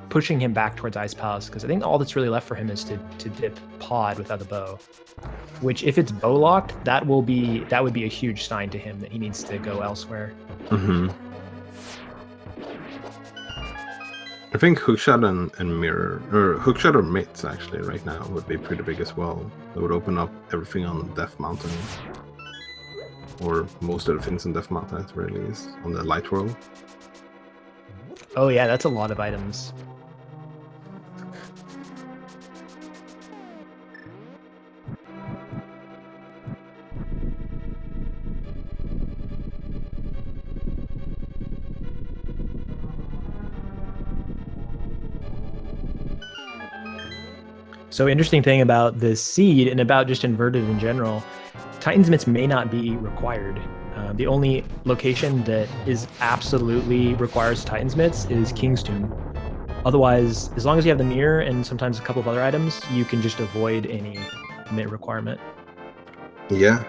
pushing him back towards Ice Palace, because I think all that's really left for him is to dip Pod without the bow. Which, if it's bow locked, that would be a huge sign to him that he needs to go elsewhere. Mm-hmm. I think hookshot and mirror, or hookshot or mitts actually right now would be pretty big as well. It would open up everything on Death Mountain, or most of the things on Death Mountain at the very least, on the Light World. Oh yeah, that's a lot of items. So interesting thing about this seed and about just inverted in general, Titan's Mitts may not be required. The only location that is absolutely requires Titan's Mitts is King's Tomb. Otherwise, as long as you have the mirror and sometimes a couple of other items, you can just avoid any mitt requirement. Yeah,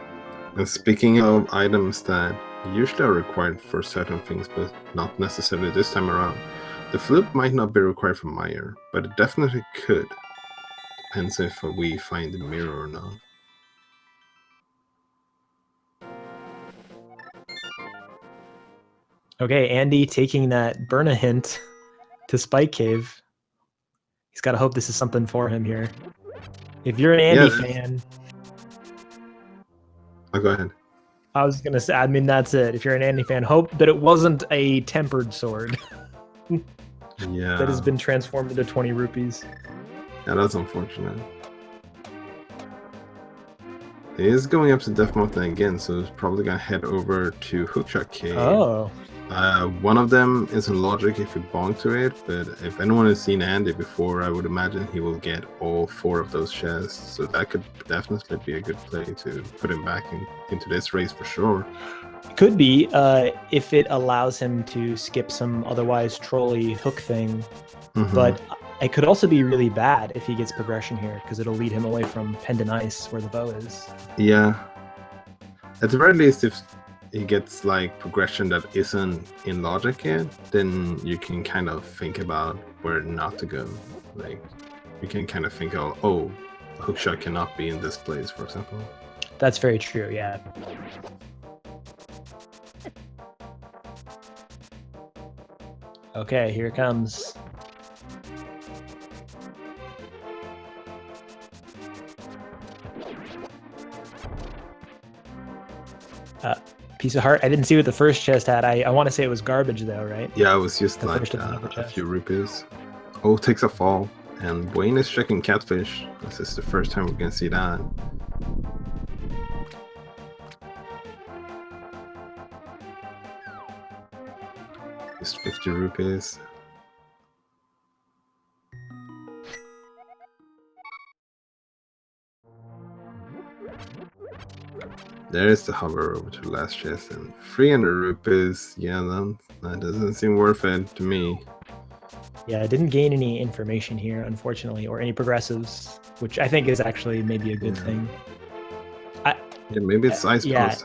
and speaking of items that usually are required for certain things, but not necessarily this time around, the flip might not be required for Meyer, but it definitely could. Depends if we find the mirror or not. Okay, Andy taking that Burna hint to Spike Cave. He's got to hope this is something for him here. If you're an Andy fan... Oh, go ahead. I was going to say, I mean, that's it. If you're an Andy fan, hope that it wasn't a tempered sword. Yeah. That has been transformed into 20 rupees. Yeah, that's unfortunate. He is going up to Death Mountain again, so he's probably going to head over to Hookshot Cave. Oh. One of them is in logic if you bonk to it, but if anyone has seen Andy before, I would imagine he will get all 4 of those chests, so that could definitely be a good play to put him back into this race for sure. Could be, if it allows him to skip some otherwise trolly hook thing, but it could also be really bad if he gets progression here, because it'll lead him away from Pendant Ice, where the bow is. Yeah. At the very least, if he gets like progression that isn't in logic yet, then you can kind of think about where not to go. Like, you can kind of think of, oh, hookshot cannot be in this place, for example. That's very true, yeah. Okay, here it comes. Piece of heart. I didn't see what the first chest had. I want to say it was garbage though, right? Yeah, it was just The like first of the a few rupees. Oh, takes a fall. And Buane is checking catfish. This is the first time we're gonna see that. Just 50 rupees. There's the hover over to the last chest, and 300 rupees. Yeah, that doesn't seem worth it to me. Yeah, I didn't gain any information here, unfortunately, or any progressives, which I think is actually maybe a good thing. Yeah, maybe it's Ice Palace.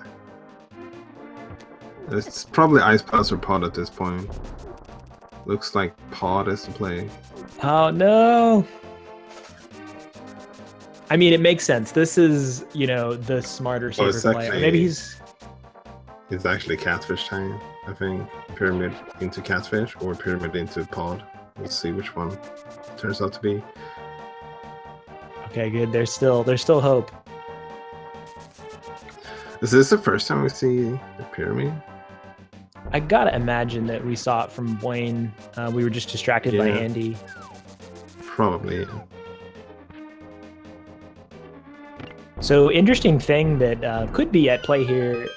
It's probably Ice Palace or Pod at this point. Looks like Pod is the play. Oh no! I mean, it makes sense. This is, you know, the smarter, safer play. Or maybe he's... It's actually Catfish time, I think. Pyramid into Catfish or Pyramid into Pod. Let's see which one turns out to be. Okay, good. There's still hope. Is this the first time we see the Pyramid? I gotta imagine that we saw it from Buane. We were just distracted by Andy. Probably, yeah. So interesting thing that could be at play here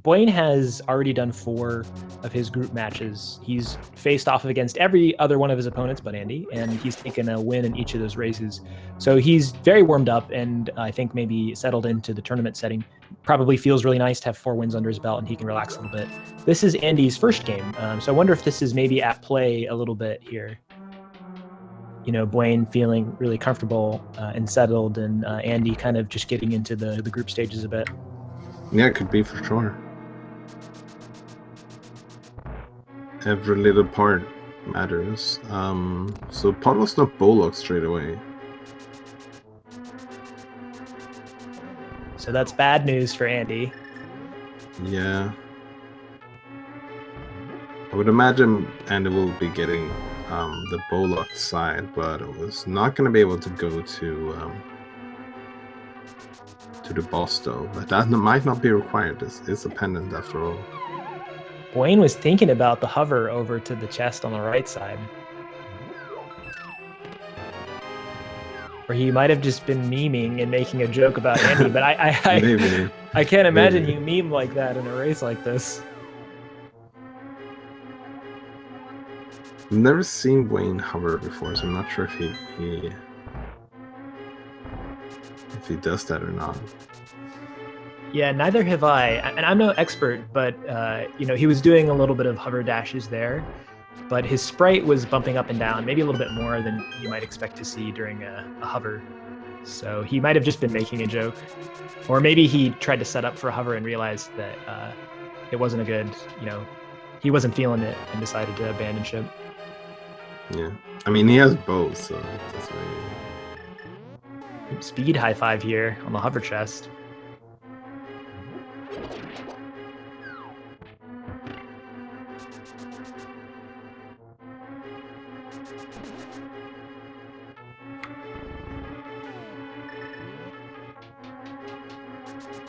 Buane has already done 4 of his group matches. He's faced off against every other one of his opponents but Andy, and he's taken a win in each of those races. So he's very warmed up, and I think maybe settled into the tournament setting. Probably feels really nice to have 4 wins under his belt, and he can relax a little bit. This is Andy's first game, so I wonder if this is maybe at play a little bit here. You know, Buane feeling really comfortable and settled, and Andy kind of just getting into the group stages a bit. Yeah, it could be for sure. Every little part matters. So pot was not Bollock straight away. So that's bad news for Andy. Yeah. I would imagine Andy will be getting the Bollock side, but it was not going to be able to go to the boss though. But that might not be required. It's a pendant after all. Buane was thinking about the hover over to the chest on the right side. Or he might have just been memeing and making a joke about Andy, but Maybe. I can't imagine Maybe. you meme like that in a race like this. I've never seen Buane hover before, so I'm not sure if he does that or not. Yeah, neither have I, and I'm no expert, but you know, he was doing a little bit of hover dashes there, but his sprite was bumping up and down, maybe a little bit more than you might expect to see during a hover. So he might have just been making a joke, or maybe he tried to set up for a hover and realized that it wasn't a good, you know, he wasn't feeling it and decided to abandon ship. Yeah, I mean he has both, so that's really... Speed high five here on the hover chest.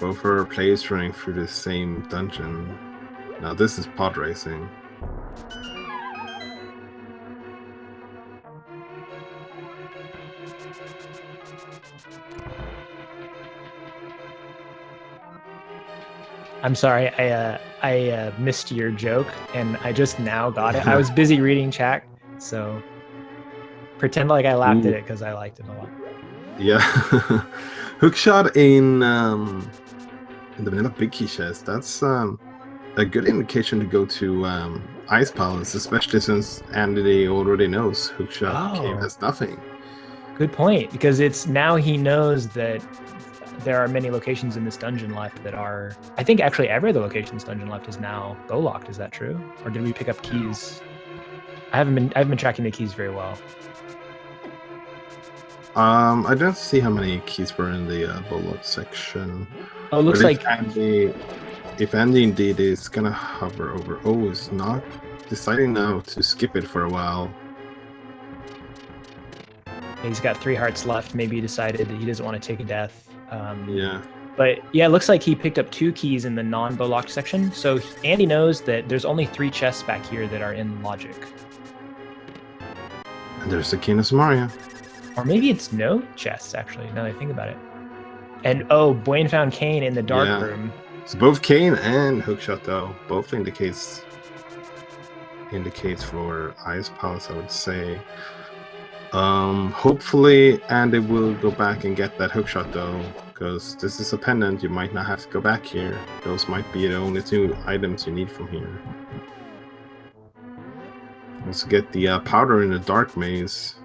Both are players running through the same dungeon. Now this is pod racing. I'm sorry, I missed your joke, and I just now got it. I was busy reading chat, so pretend like I laughed at it because I liked it a lot. Yeah, hookshot in the vanilla big key chest. That's a good indication to go to Ice Palace, especially since Andy already knows hookshot cave has nothing. Good point, because it's now he knows that there are many locations in this dungeon left that are... I think actually every other location in this dungeon left is now bow-locked. Is that true? Or did we pick up keys? I haven't been tracking the keys very well. I don't see how many keys were in the bow-locked section. Oh, it looks like if Andy indeed is gonna hover over is not deciding now to skip it for a while. He's got 3 hearts left. Maybe he decided that he doesn't want to take a death. Yeah. But yeah, it looks like he picked up 2 keys in the non-bow-locked section. So Andy knows that there's only 3 chests back here that are in logic. And there's the key in Samaria. Or maybe it's no chests, actually, now that I think about it. And oh, Buane found Kane in the dark room. So both Kane and hookshot, though, both indicates for Ice Palace, I would say. Hopefully Andy will go back and get that hookshot though, because this is a pendant. You might not have to go back here. Those might be the only 2 items you need from here. Also get the powder in the dark maze.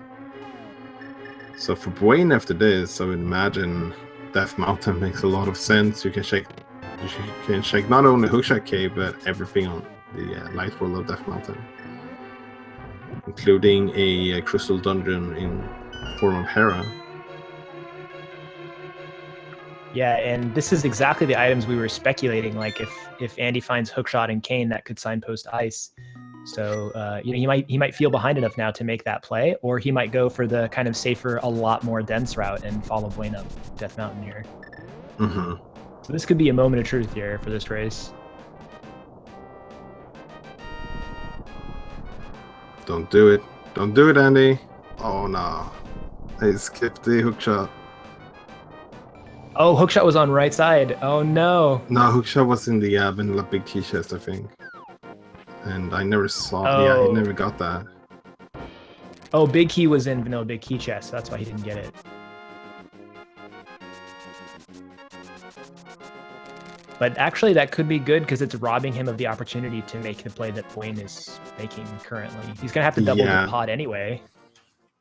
So for Buane after this, I would imagine Death Mountain makes a lot of sense. You can check not only hookshot cave but everything on the light world of Death Mountain, including a crystal dungeon in form of Hera. Yeah, and this is exactly the items we were speculating. Like if Andy finds hookshot and Kane, that could signpost Ice. So you know, he might feel behind enough now to make that play, or he might go for the kind of safer, a lot more dense route and follow Buane up Death Mountain here. Mm-hmm. So this could be a moment of truth here for this race. Don't do it. Don't do it, Andy. Oh no. I skipped the hookshot. Oh, hookshot was on right side. Oh no. No, hookshot was in the vanilla big key chest, I think. And I never saw. Yeah, he Oh. never got that. Oh, big key was in vanilla big key chest. So that's why he didn't get it. But actually, that could be good because it's robbing him of the opportunity to make the play that Buane is making currently. He's gonna have to double the pod anyway.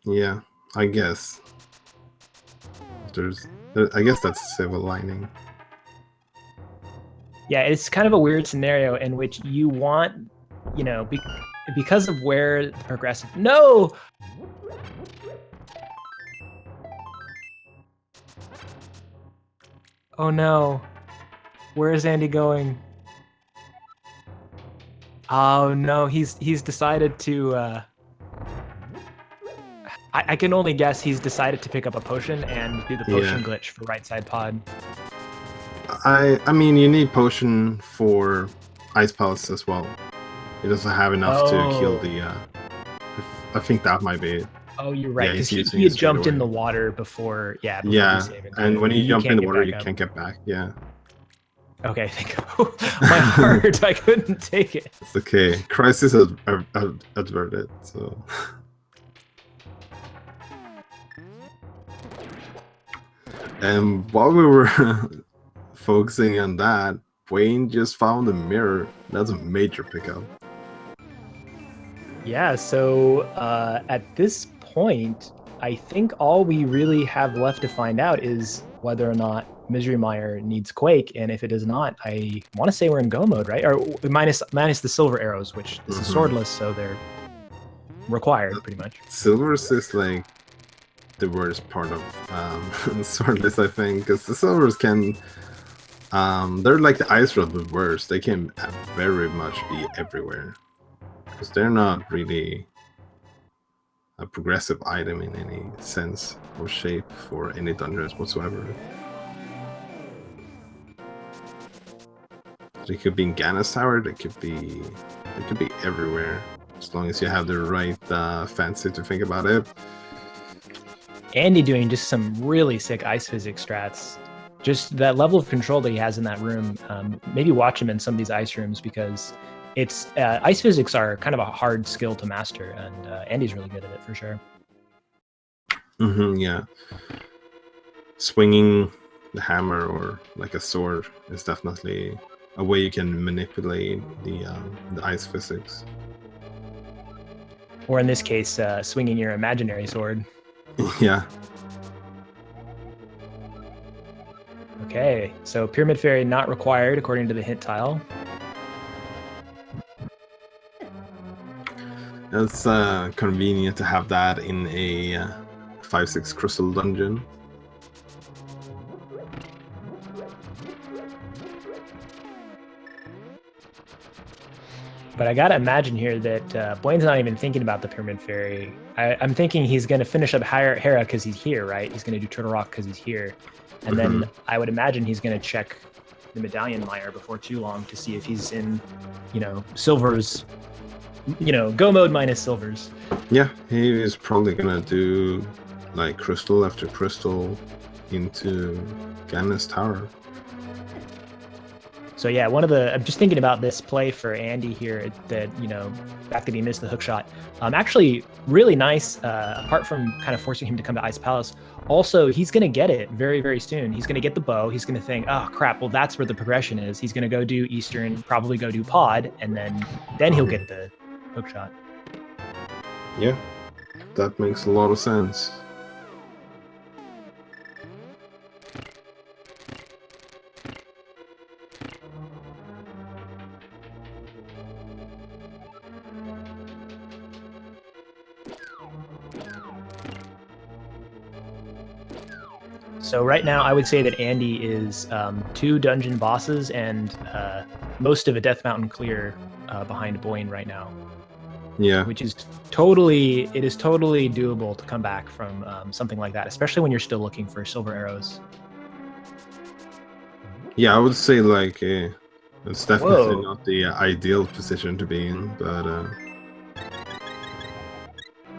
Yeah, I guess. I guess that's a silver lining. Yeah, it's kind of a weird scenario in which you want, you know, because of where the progressive. No. Oh no. Where is Andy going? Oh no, he's decided to. I can only guess he's decided to pick up a potion and do the potion glitch for right side pod. I mean, you need potion for Ice Palace as well. He doesn't have enough to kill the. I think that might be it. Oh, you're right. Because he had jumped in the water before. Yeah. Before and when you jump in the water, you can't get back. Yeah. Okay, my heart, I couldn't take it. It's okay. Crisis averted, so. And while we were focusing on that, Buane just found a mirror. That's a major pickup. Yeah, so at this point, I think all we really have left to find out is whether or not Misery Mire needs Quake, and if it does not, I want to say we're in go mode, right? Or minus the silver arrows, which this is swordless, so they're required pretty much. Silvers is like the worst part of swordless, I think, because the silvers can they're like the ice rod but worse. They can very much be everywhere because they're not really a progressive item in any sense or shape for any dungeons whatsoever. They could be in Ganna's Tower, they could be everywhere as long as you have the right fancy to think about it. Andy doing just some really sick ice physics strats. Just that level of control that he has in that room. Maybe watch him in some of these ice rooms because it's ice physics are kind of a hard skill to master, and Andy's really good at it for sure. Yeah. Swinging the hammer or like a sword is definitely a way you can manipulate the ice physics. Or in this case, swinging your imaginary sword. Yeah. Okay, so Pyramid Fairy not required according to the hint tile. It's convenient to have that in a 5/6 crystal dungeon. But I gotta imagine here that Buane's not even thinking about the Pyramid Fairy. I'm thinking he's gonna finish up Hera because he's here, right? He's gonna do Turtle Rock because he's here. And then I would imagine he's gonna check the Medallion Mire before too long to see if he's in, silvers, go mode minus silvers. Yeah, he is probably gonna do like crystal after crystal into Ganna's Tower. So yeah, I'm just thinking about this play for Andy here, that, the fact that he missed the hook shot. Actually really nice, apart from kind of forcing him to come to Ice Palace. Also, he's going to get it very, very soon. He's going to get the bow. He's going to think, oh crap, well that's where the progression is. He's going to go do Eastern, probably go do pod, and then he'll get the hook shot. Yeah, that makes a lot of sense. So right now, I would say that Andy is 2 dungeon bosses and most of a Death Mountain clear behind Buane right now. Yeah, which is totally doable to come back from something like that, especially when you're still looking for silver arrows. Yeah, I would say like it's definitely not the ideal position to be in, but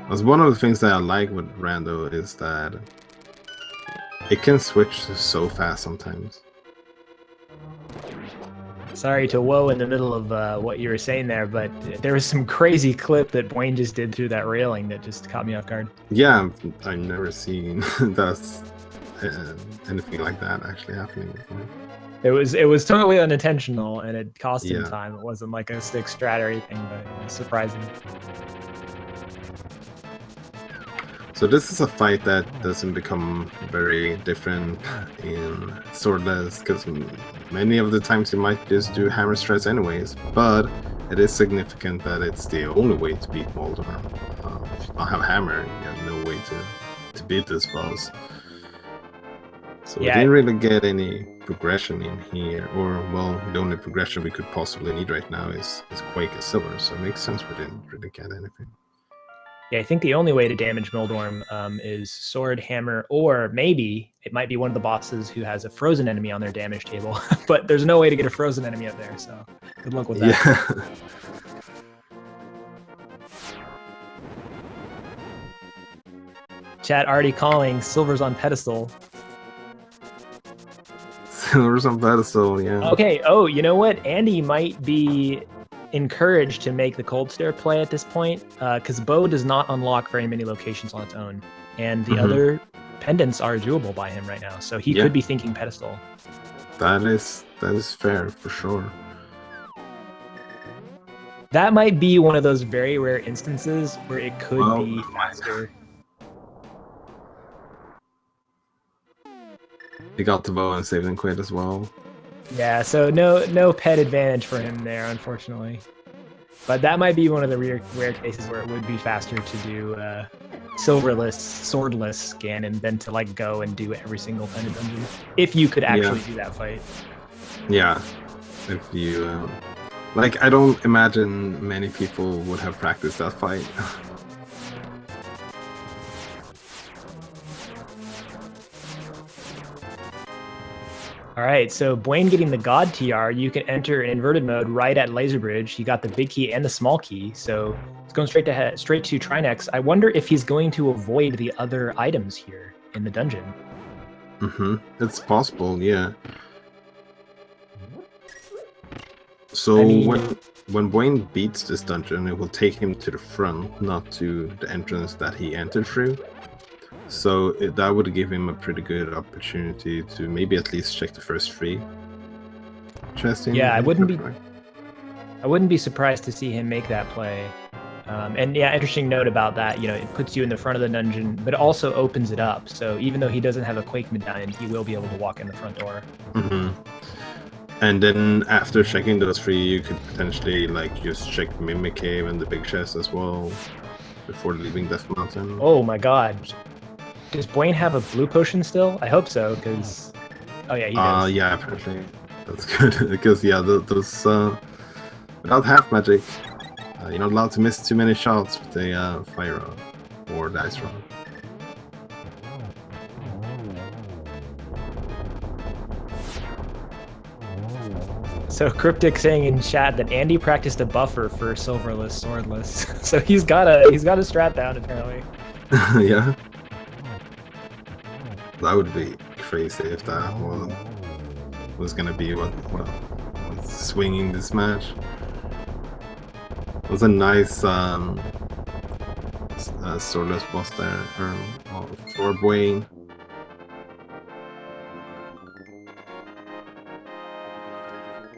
that's one of the things that I like with Rando is that It can switch so fast sometimes. Sorry to woe in the middle of what you were saying there, but there was some crazy clip that Buane just did through that railing that just caught me off guard. Yeah, I've never seen that's anything like that actually happening before. It was totally unintentional, and it cost him Yeah. time. It wasn't like a stick strat or anything, but it was surprising. So this is a fight that doesn't become very different in Swordless, because many of the times you might just do hammer strats anyways, but it is significant that it's the only way to beat Moldor. If you don't have hammer, you have no way to beat this boss. So we didn't really get any progression in here, or well, the only progression we could possibly need right now is Quake and Silver, so it makes sense we didn't really get anything. Yeah, I think the only way to damage Moldorm is sword, hammer, or maybe it might be one of the bosses who has a frozen enemy on their damage table. But there's no way to get a frozen enemy up there, so good luck with that. Yeah. Chat already calling Silver's on pedestal. Silver's on pedestal, yeah. Okay, oh, you know what? Andy might be encouraged to make the cold stare play at this point, because Bow does not unlock very many locations on its own, and the other pendants are doable by him right now, so he could be thinking pedestal. That is fair for sure. That might be one of those very rare instances where it could be faster. He got the bow and saved and quit as well. Yeah, so no pet advantage for him there, unfortunately. But that might be one of the rare cases where it would be faster to do silverless, swordless Ganon than to like go and do every single pendant dungeon, if you could actually do that fight. Yeah, if you like, I don't imagine many people would have practiced that fight. All right, so Buane getting the God TR, you can enter in inverted mode right at Laser Bridge. He got the big key and the small key, so it's going straight to Trinex. I wonder if he's going to avoid the other items here in the dungeon. It's possible, yeah. So I mean, when Buane beats this dungeon, it will take him to the front, not to the entrance that he entered through. So that would give him a pretty good opportunity to maybe at least check the first 3 chests. Yeah, I wouldn't be surprised to see him make that play. And yeah, interesting note about that. You know, it puts you in the front of the dungeon, but it also opens it up. So even though he doesn't have a Quake medallion, he will be able to walk in the front door. And then after checking those 3, you could potentially like just check Mimic Cave and the big chest as well before leaving Death Mountain. Oh my God. Does Buane have a blue potion still? I hope so, because... Oh yeah, he does. Yeah, apparently. That's good, because yeah, those... without half magic, you're not allowed to miss too many shots with a fire rod or dice rod. So Cryptic saying in chat that Andy practiced a buffer for silverless, swordless. So he's got a strat down apparently. Yeah. That would be crazy if that was gonna be what's swinging this match. It was a nice swordless boss there for Buane.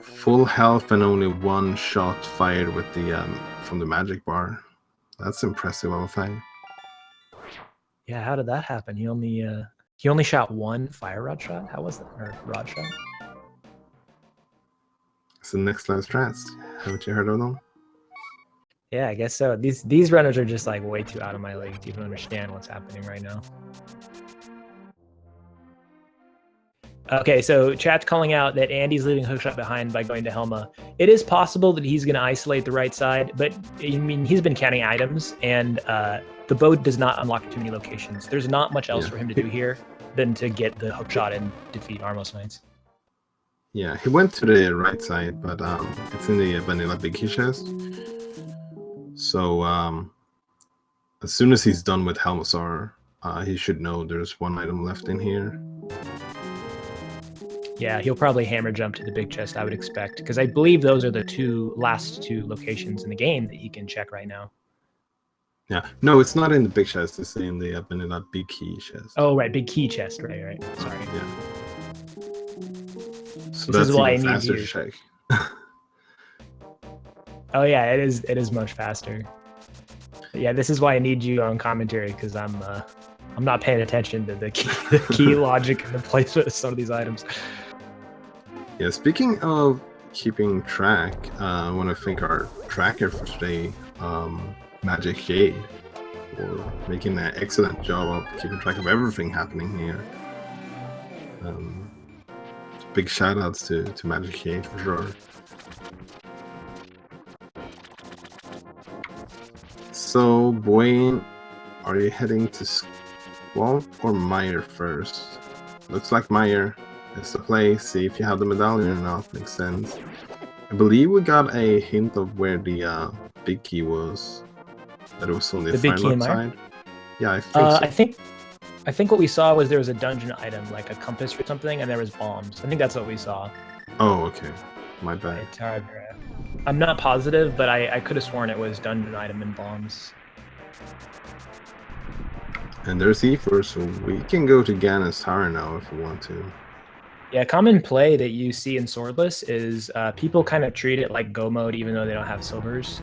Full health and only 1 shot fired with the from the magic bar. That's impressive, I would think. Yeah, how did that happen? He only shot 1 fire rod shot? How was that? Or rod shot? It's the next level strats. Haven't you heard of them? Yeah, I guess so. These runners are just like way too out of my league to even understand what's happening right now. Okay, so chat's calling out that Andy's leaving Hookshot behind by going to Helma. It is possible that he's going to isolate the right side, but I mean, he's been counting items, and the boat does not unlock too many locations. There's not much else for him to do here than to get the Hookshot and defeat Armos Knights. Yeah, he went to the right side, but it's in the vanilla big key chest. So as soon as he's done with Helmsar, he should know there's one item left in here. Yeah, he'll probably hammer jump to the big chest, I would expect, because I believe those are the last two locations in the game that he can check right now. Yeah, no, it's not in the big chest. It's in the vanilla big key chest. Oh, right, big key chest, right. Sorry. Yeah. So This is that's why even I need faster you. to check. Oh yeah, it is much faster. But yeah, this is why I need you on commentary, because I'm not paying attention to the key logic and the placement of some of these items. Yeah, speaking of keeping track, I want to thank our tracker for today, Magic Jade, for making an excellent job of keeping track of everything happening here. Big shout outs to Magic Jade for sure. So, Buane, are you heading to Swamp or Mire first? Looks like Mire is the place. See if you have the medallion or not. Makes sense. I believe we got a hint of where the big key was. That it was on the big key in Mire? side. Yeah, I think so. I think what we saw was there was a dungeon item, like a compass or something, and there was bombs. I think that's what we saw. Oh, okay. My bad. I'm not positive, but I could have sworn it was dungeon item and bombs. And there's Ether, so we can go to Ganon's Tower now if we want to. Yeah, common play that you see in Swordless is people kind of treat it like Go mode, even though they don't have silvers,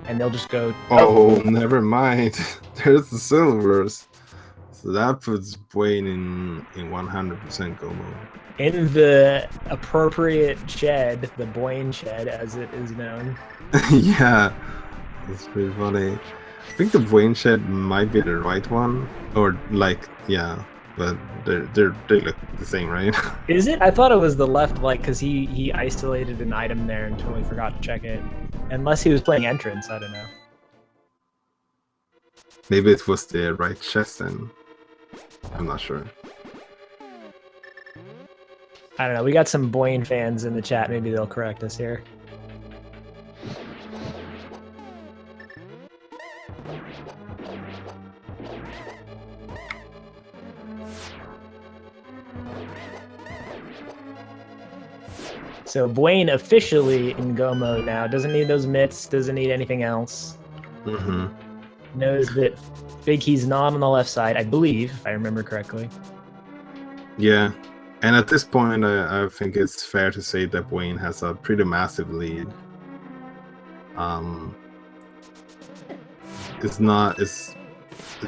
and they'll just go. Oh, never mind. There's the silvers. So that puts Buane in 100% Go mode. In the appropriate shed, the Buane shed, as it is known. Yeah, that's pretty funny. I think the Buane shed might be the right one, or like, yeah, but they look the same, right? Is it? I thought it was the left, like, because he isolated an item there and totally forgot to check it. Unless he was playing entrance, I don't know. Maybe it was the right chest then. I'm not sure. I don't know. We got some Buane fans in the chat. Maybe they'll correct us here. So Buane officially in Go mode now. Doesn't need those mitts. Doesn't need anything else. Knows that Big Key's not on the left side, I believe, if I remember correctly. Yeah. And at this point, I think it's fair to say that Buane has a pretty massive lead. It's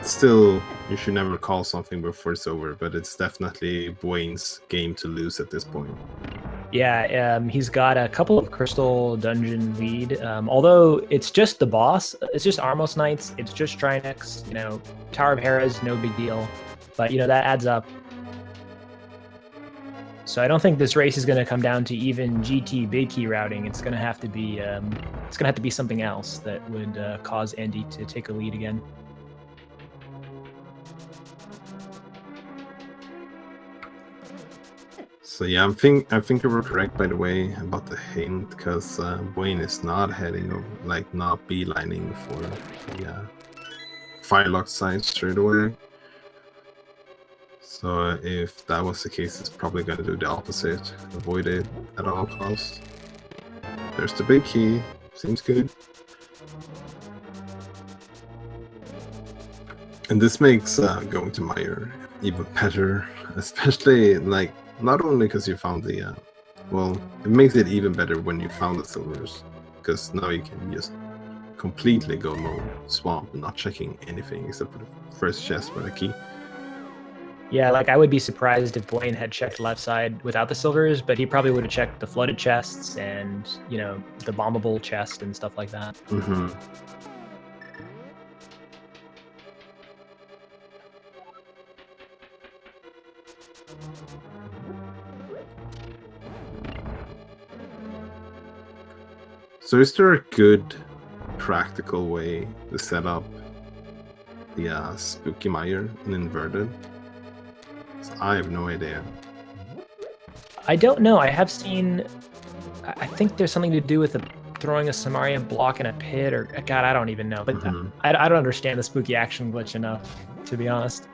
still, you should never call something before it's over, but it's definitely Buane's game to lose at this point. Yeah, he's got a couple of Crystal Dungeon lead. Although it's just the boss, it's just Armos Knights, it's just Trinex, you know, Tower of Hera's no big deal, but you know that adds up. So I don't think this race is going to come down to even GT big key routing. It's going to have to be something else that would cause Andy to take a lead again. So yeah, I think you were correct, by the way, about the hint, because Buane is not heading or like not beelining for the Firelock side straight away. So if that was the case, it's probably gonna do the opposite, avoid it at all costs. There's the big key, seems good. And this makes going to Mire even better, especially like not only because you found the well, it makes it even better when you found the silvers, because now you can just completely go mode swamp, not checking anything except for the first chest for the key. Yeah, like I would be surprised if Buane had checked left side without the silvers, but he probably would have checked the flooded chests and, you know, the bombable chest and stuff like that. So is there a good practical way to set up the Spooky Mire in inverted? I have no idea. I don't know. I have seen. I think there's something to do with throwing a Samaria block in a pit, or God, I don't even know. But I don't understand the spooky action glitch enough, to be honest.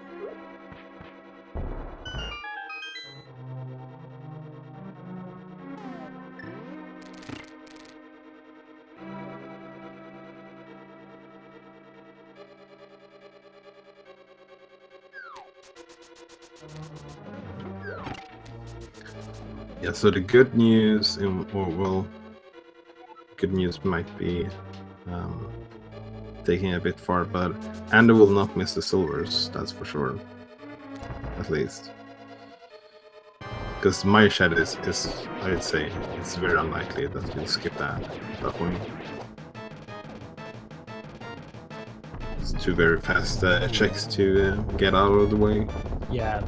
Yeah, so the good news, good news might be taking it a bit far, but Andy will not miss the silvers, that's for sure. At least. Because my shed is, I would say, it's very unlikely that you'll skip that at that point. It's two very fast checks to get out of the way. Yeah.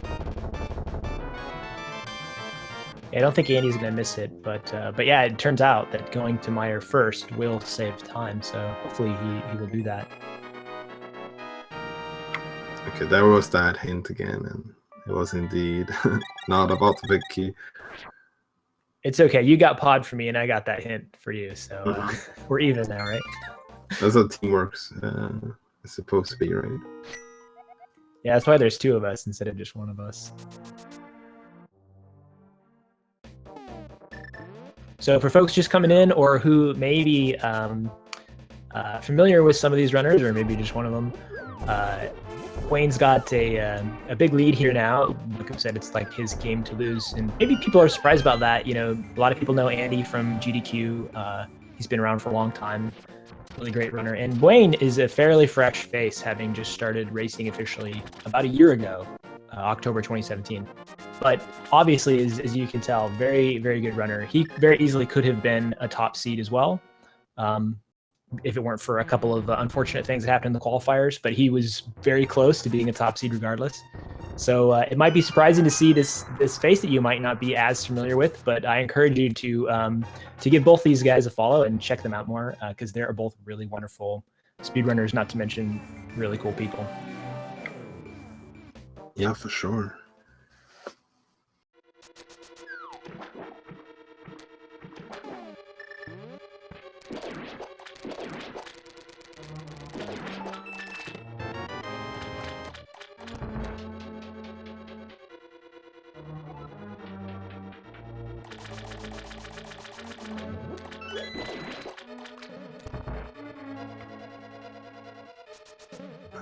I don't think Andy's gonna miss it, but yeah, it turns out that going to Meyer first will save time, so hopefully he will do that. Okay, there was that hint again, and it was indeed not about the big key. It's okay. You got pod for me, and I got that hint for you, so we're even now, right? That's how teamwork is supposed to be, right? Yeah, that's why there's two of us instead of just one of us. So for folks just coming in or who may be familiar with some of these runners, or maybe just one of them, Buane's got a big lead here now. Like I said, it's like his game to lose, and maybe people are surprised about that. You know, a lot of people know Andy from GDQ. He's been around for a long time, really great runner. And Buane is a fairly fresh face, having just started racing officially about a year ago, October 2017. But obviously, as you can tell, very, very good runner. He very easily could have been a top seed as well. If it weren't for a couple of unfortunate things that happened in the qualifiers, but he was very close to being a top seed regardless. So it might be surprising to see this face that you might not be as familiar with, but I encourage you to give both these guys a follow and check them out more, because they are both really wonderful speedrunners, not to mention really cool people. Yeah, for sure.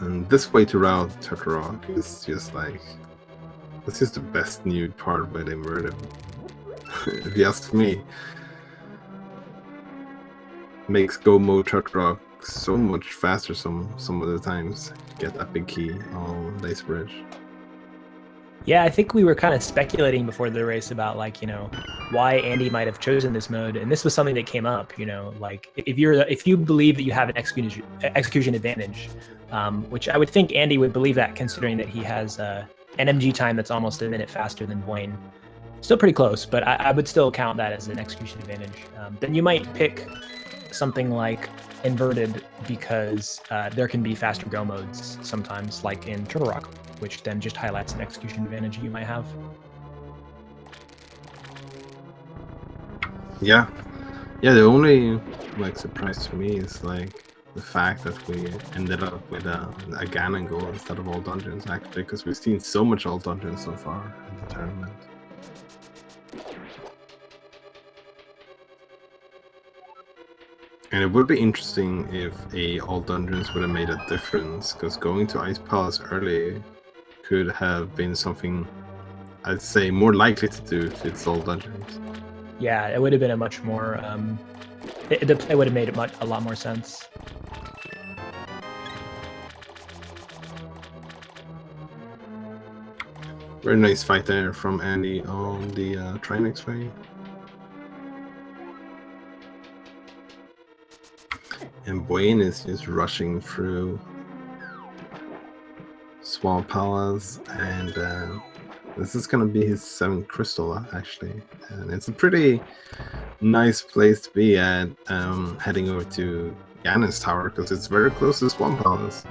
And this way to route Turtle Rock is just like, this is the best new part with inverted. If you ask me, makes go mode Turtle Rock so much faster some of the times. Get that big key on Laser Bridge. Yeah, I think we were kind of speculating before the race about, like, you know, why Andy might have chosen this mode, and this was something that came up. You know, like if you believe that you have an execution advantage, which I would think Andy would believe that, considering that he has an MG time that's almost a minute faster than Buane. Still pretty close, but I would still count that as an execution advantage. Then you might pick something like inverted, because there can be faster go modes sometimes, like in Turtle Rock, which then just highlights an execution advantage you might have. Yeah, the only like surprise to me is like the fact that we ended up with a Ganon goal instead of all dungeons, actually, because we've seen so much all dungeons so far in the tournament. And it would be interesting if all dungeons would have made a difference, because going to Ice Palace early could have been something, I'd say, more likely to do if it's all dungeons. Yeah, it would have been a much more, the play would have made it a lot more sense. Very nice fight there from Andy on the Trinex way. And Buane is just rushing through Swamp Palace, and this is gonna be his 7th crystal, actually, and it's a pretty nice place to be at, heading over to Ganon's Tower, because it's very close to Swamp Palace,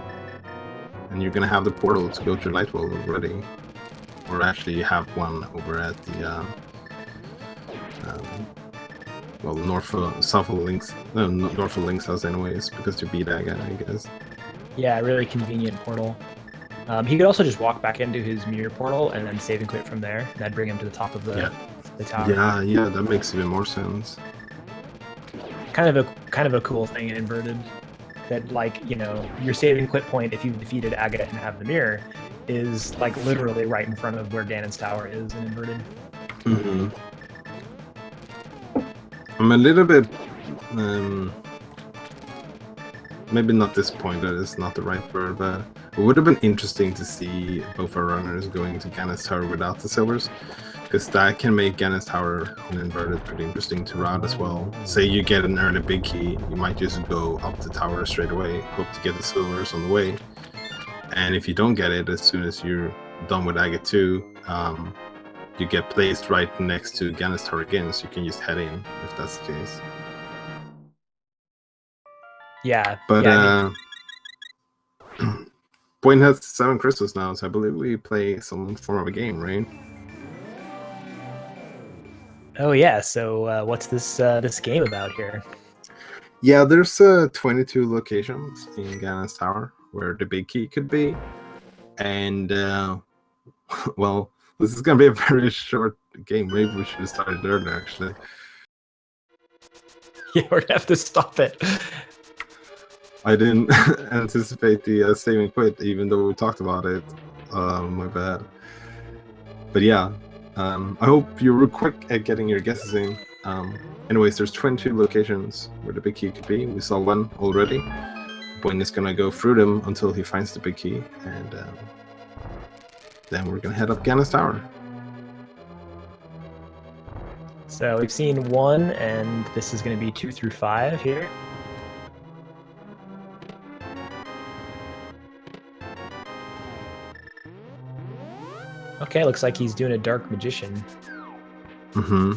and you're gonna have the portal to go to Light World already, or actually you have one over at the well, north of Link's house anyways, because to beat that guy, I guess. Yeah, really convenient portal. He could also just walk back into his mirror portal and then save and quit from there. That'd bring him to the top of the tower. Yeah, that makes even more sense. Kind of a cool thing in inverted. that, like, you know, your saving quit point if you've defeated Agate and have the mirror is like literally right in front of where Ganon's tower is in inverted. Mm-hmm. I'm a little bit maybe not disappointed is not the right word, but it would have been interesting to see both our runners going to Ganon's tower without the silvers, because that can make Ganon's tower in inverted pretty interesting to route as well. Say you get an early big key, you might just go up the tower straight away, hope to get the silvers on the way, and if you don't get it as soon as you're done with Agate 2, you get placed right next to Ganon's tower again, so you can just head in if that's the case. Yeah, but yeah, I mean, Buane has 7 crystals now, so I believe we play some form of a game, right? oh yeah. So what's this game about here? Yeah, there's 22 locations in Ganon's tower where the big key could be, and well, this is gonna be a very short game. Maybe we should have started earlier, actually. Yeah, we're gonna have to stop it. I didn't anticipate the saving quit, even though we talked about it. My bad. But yeah, I hope you were quick at getting your guesses in. Anyways, there's 22 locations where the big key could be. We saw one already. Buane is gonna go through them until he finds the big key, and then we're gonna head up Ganon's tower. So we've seen 1, and this is going to be 2 through 5 here. Okay, looks like he's doing a Dark Magician. Mm-hmm.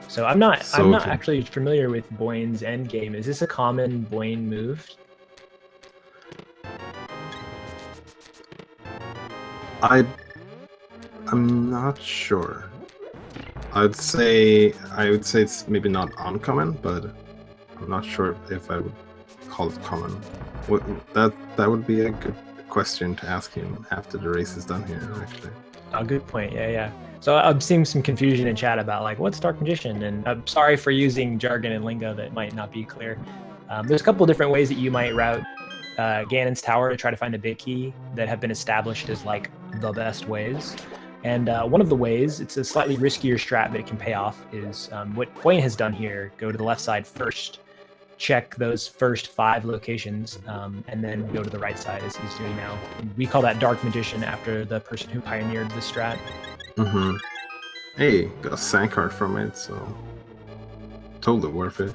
So I'm not actually familiar with Buane's endgame. Is this a common Buane move? I'm not sure. I would say it's maybe not uncommon, but I'm not sure if I would call it common. That would be a good question to ask him after the race is done here, actually. Oh, good point. Yeah. So I'm seeing some confusion in chat about like what's Dark Magician, and I'm sorry for using jargon and lingo that might not be clear. There's a couple different ways that you might route Ganon's tower to try to find a big key that have been established as like the best ways. And one of the ways, it's a slightly riskier strat, but it can pay off, is what Buane has done here. Go to the left side first, check those first 5 locations, and then go to the right side as he's doing now. And we call that Dark Magician after the person who pioneered the strat. Mm-hmm. Hey, got a sand card from it, so totally worth it.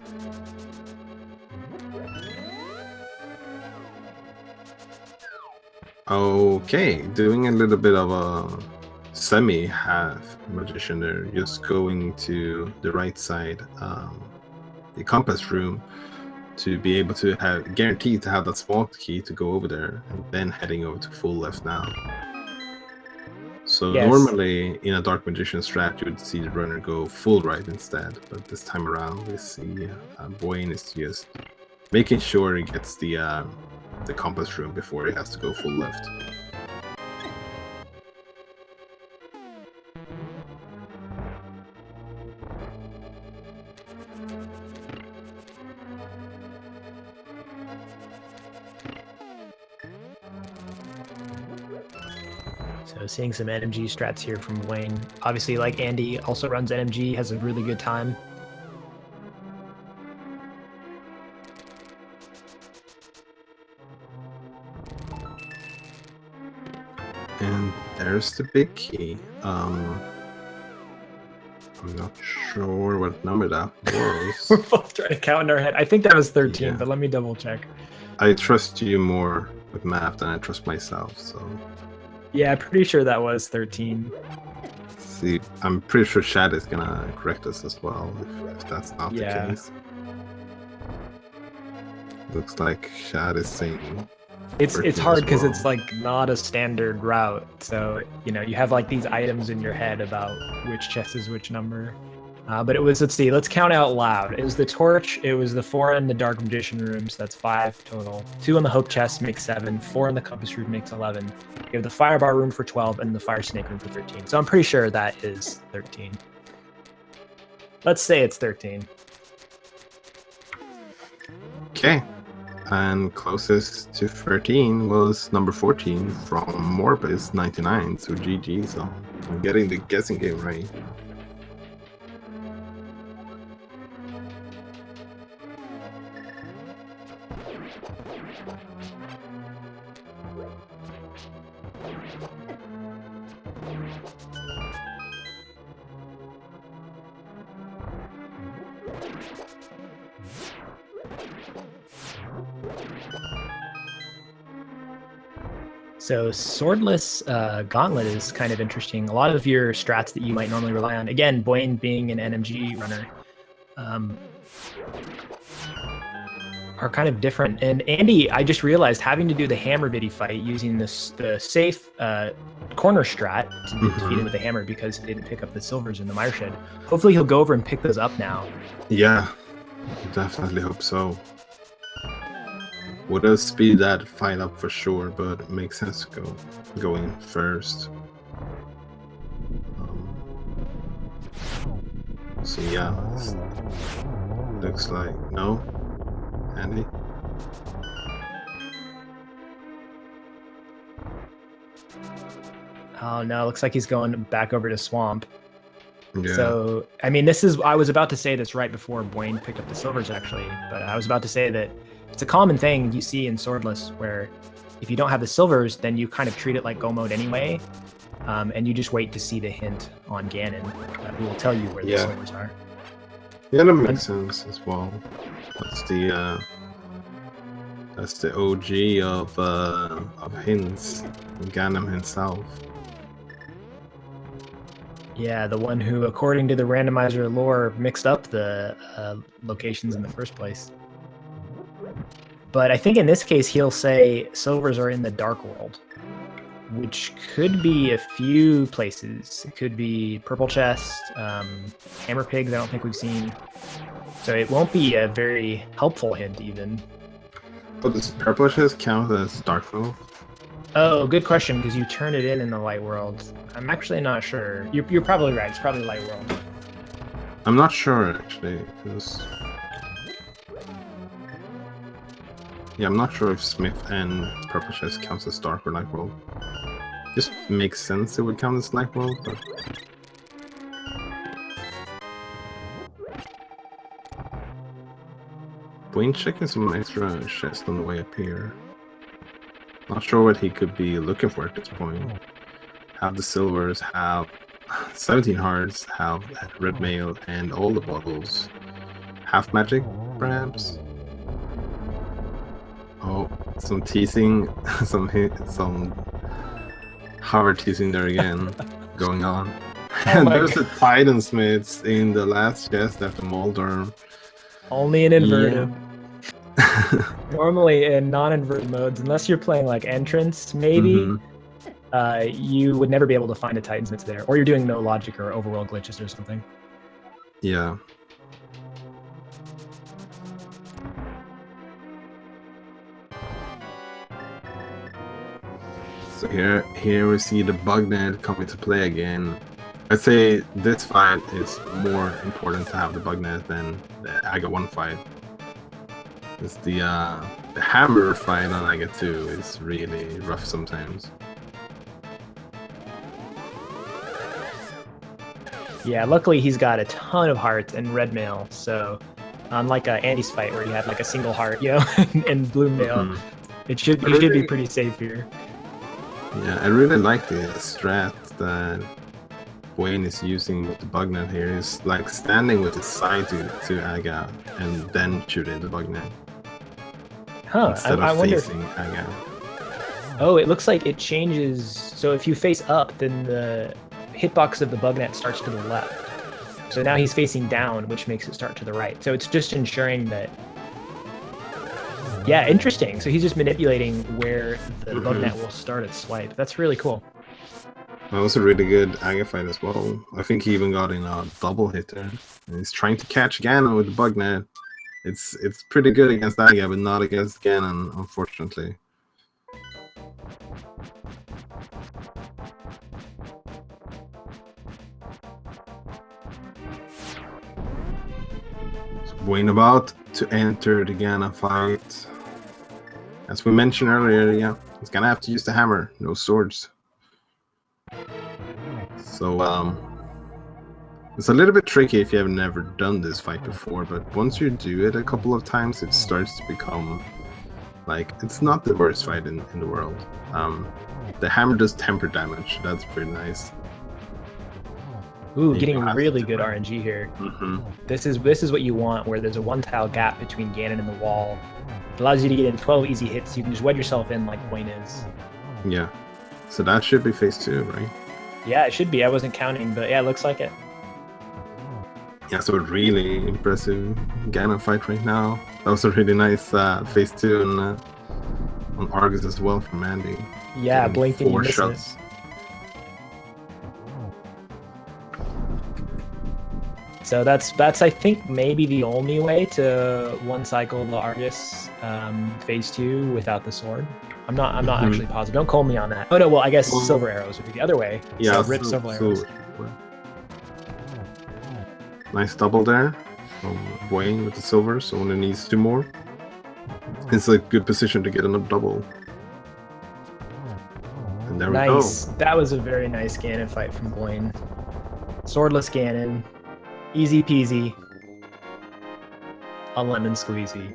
Okay, doing a little bit of a semi-half magician there, just going to the right side, the compass room, to be able to have guaranteed to have that small key to go over there, and then heading over to full left now. So Yes. normally in a Dark Magician strat, you would see the runner go full right instead, but this time around we see Buane is just making sure he gets the compass room before he has to go full left. So seeing some NMG strats here from Buane. Obviously, like Andy, also runs NMG, has a really good time. And there's the big key. I'm not sure what number that was. We're both trying to count in our head. I think that was 13, Yeah. but let me double check. I trust you more with math than I trust myself, so... Yeah, pretty sure that was 13. See, I'm pretty sure Shad is gonna correct us as well, if that's not the case. Looks like Shad is saying... It's hard because it's like not a standard route, so you know you have like these items in your head about which chest is which number. But it was, let's see, let's count out loud. It was the torch, it was the 4 in the Dark Magician room, so that's 5 total. 2 in the Hope chest makes 7, 4 in the Compass room makes 11. You have the Firebar room for 12 and the Fire Snake room for 13. So I'm pretty sure that is 13. Let's say it's 13. Okay, And closest to 13 was number 14 from Morbis 99. So GG. So I'm getting the guessing game right. So swordless gauntlet is kind of interesting. A lot of your strats that you might normally rely on, again, Buane being an NMG runner, are kind of different. And Andy, I just realized, having to do the hammer biddy fight using the safe corner strat to defeat him with the hammer because he didn't pick up the silvers in the mire shed. Hopefully he'll go over and pick those up now. Yeah, definitely hope so. Would have speed that fight up for sure, but it makes sense to go in first. So yeah, looks like no, Andy. Oh no, looks like he's going back over to swamp. Yeah. So, I mean, I was about to say this right before Buane picked up the silvers, actually, but I was about to say that it's a common thing you see in Swordless where if you don't have the silvers, then you kind of treat it like go mode anyway, and you just wait to see the hint on Ganon, who will tell you where the silvers are. Yeah, that makes sense as well. That's the OG of hints, Ganon himself. Yeah, the one who, according to the randomizer lore, mixed up the locations in the first place. But I think in this case, he'll say silvers are in the Dark World, which could be a few places. It could be Purple Chest, Hammer Pigs, I don't think we've seen. So it won't be a very helpful hint, even. But does Purple Chest count as Dark World? Oh, good question, because you turn it in the Light World. I'm actually not sure. You're probably right. It's probably Light World. I'm not sure, actually, because... Yeah, I'm not sure if Smith and Purple Chest counts as Dark or Light World. Just makes sense it would count as Light World, but... Buane checking some extra chests on the way up here. Not sure what he could be looking for at this point. Have the silvers, have 17 hearts, have red mail, and all the bottles. Half magic, perhaps? Oh, some teasing, some Harvard teasing there again, going on. And there's the Titan Smiths in the last chest after Moldorm. Only in inverted. Yeah. Normally in non-inverted modes, unless you're playing like entrance, maybe, you would never be able to find a Titan Smith there, or you're doing no logic or overworld glitches or something. Yeah. So here we see the Bugnet coming to play again. I'd say this fight is more important to have the Bugnet than the Aga 1 fight. It's the hammer fight on Aga 2 is really rough sometimes. Yeah, luckily he's got a ton of hearts and red mail, so unlike Andy's fight where he had like a single heart, you know, and blue mail, he should be pretty safe here. Yeah, I really like the strat that Buane is using with the Bugnet here. Is like standing with his side to Aga and then shooting the Bugnet. Huh, instead I of wonder facing Aga. Oh, it looks like it changes. So if you face up, then the hitbox of the Bugnet starts to the left. So now he's facing down, which makes it start to the right. So it's just ensuring that... Yeah, interesting. So he's just manipulating where the Bugnet will start its swipe. That's really cool. That was a really good Aga fight as well. I think he even got in a double hitter. And he's trying to catch Ganon with the Bugnet. It's pretty good against Aga, but not against Ganon, unfortunately. So Buane about to enter the Ganon fight. as we mentioned earlier, yeah, he's gonna have to use the hammer, no swords. So it's a little bit tricky if you have never done this fight before, but once you do it a couple of times, it starts to become like it's not the worst fight in the world. The hammer does temper damage. That's pretty nice. Ooh, You getting have really to good temper. RNG here. Mm-hmm. This is what you want, where there's a 1-tile gap between Ganon and the wall. It allows you to get in 12 easy hits. You can just wed yourself in like Buane is. Yeah. So that should be phase 2, right? Yeah, it should be. I wasn't counting, but yeah, it looks like it. Yeah, so really impressive Ganon fight right now. That was a really nice phase 2 on Argus as well from Andy. Yeah, Getting blink and you 4 miss shots. it. So that's I think maybe the only way to one cycle the Argus phase 2 without the sword. I'm not actually positive. Don't call me on that. Oh no, well I guess Well, silver arrows would be the other way. Yeah, so rip silver arrows. Nice double there from Buane with the silver, so only needs 2 more. It's a good position to get a double. And there we go. Nice. That was a very nice Ganon fight from Buane. Swordless Ganon. Easy peasy. A lemon squeezy.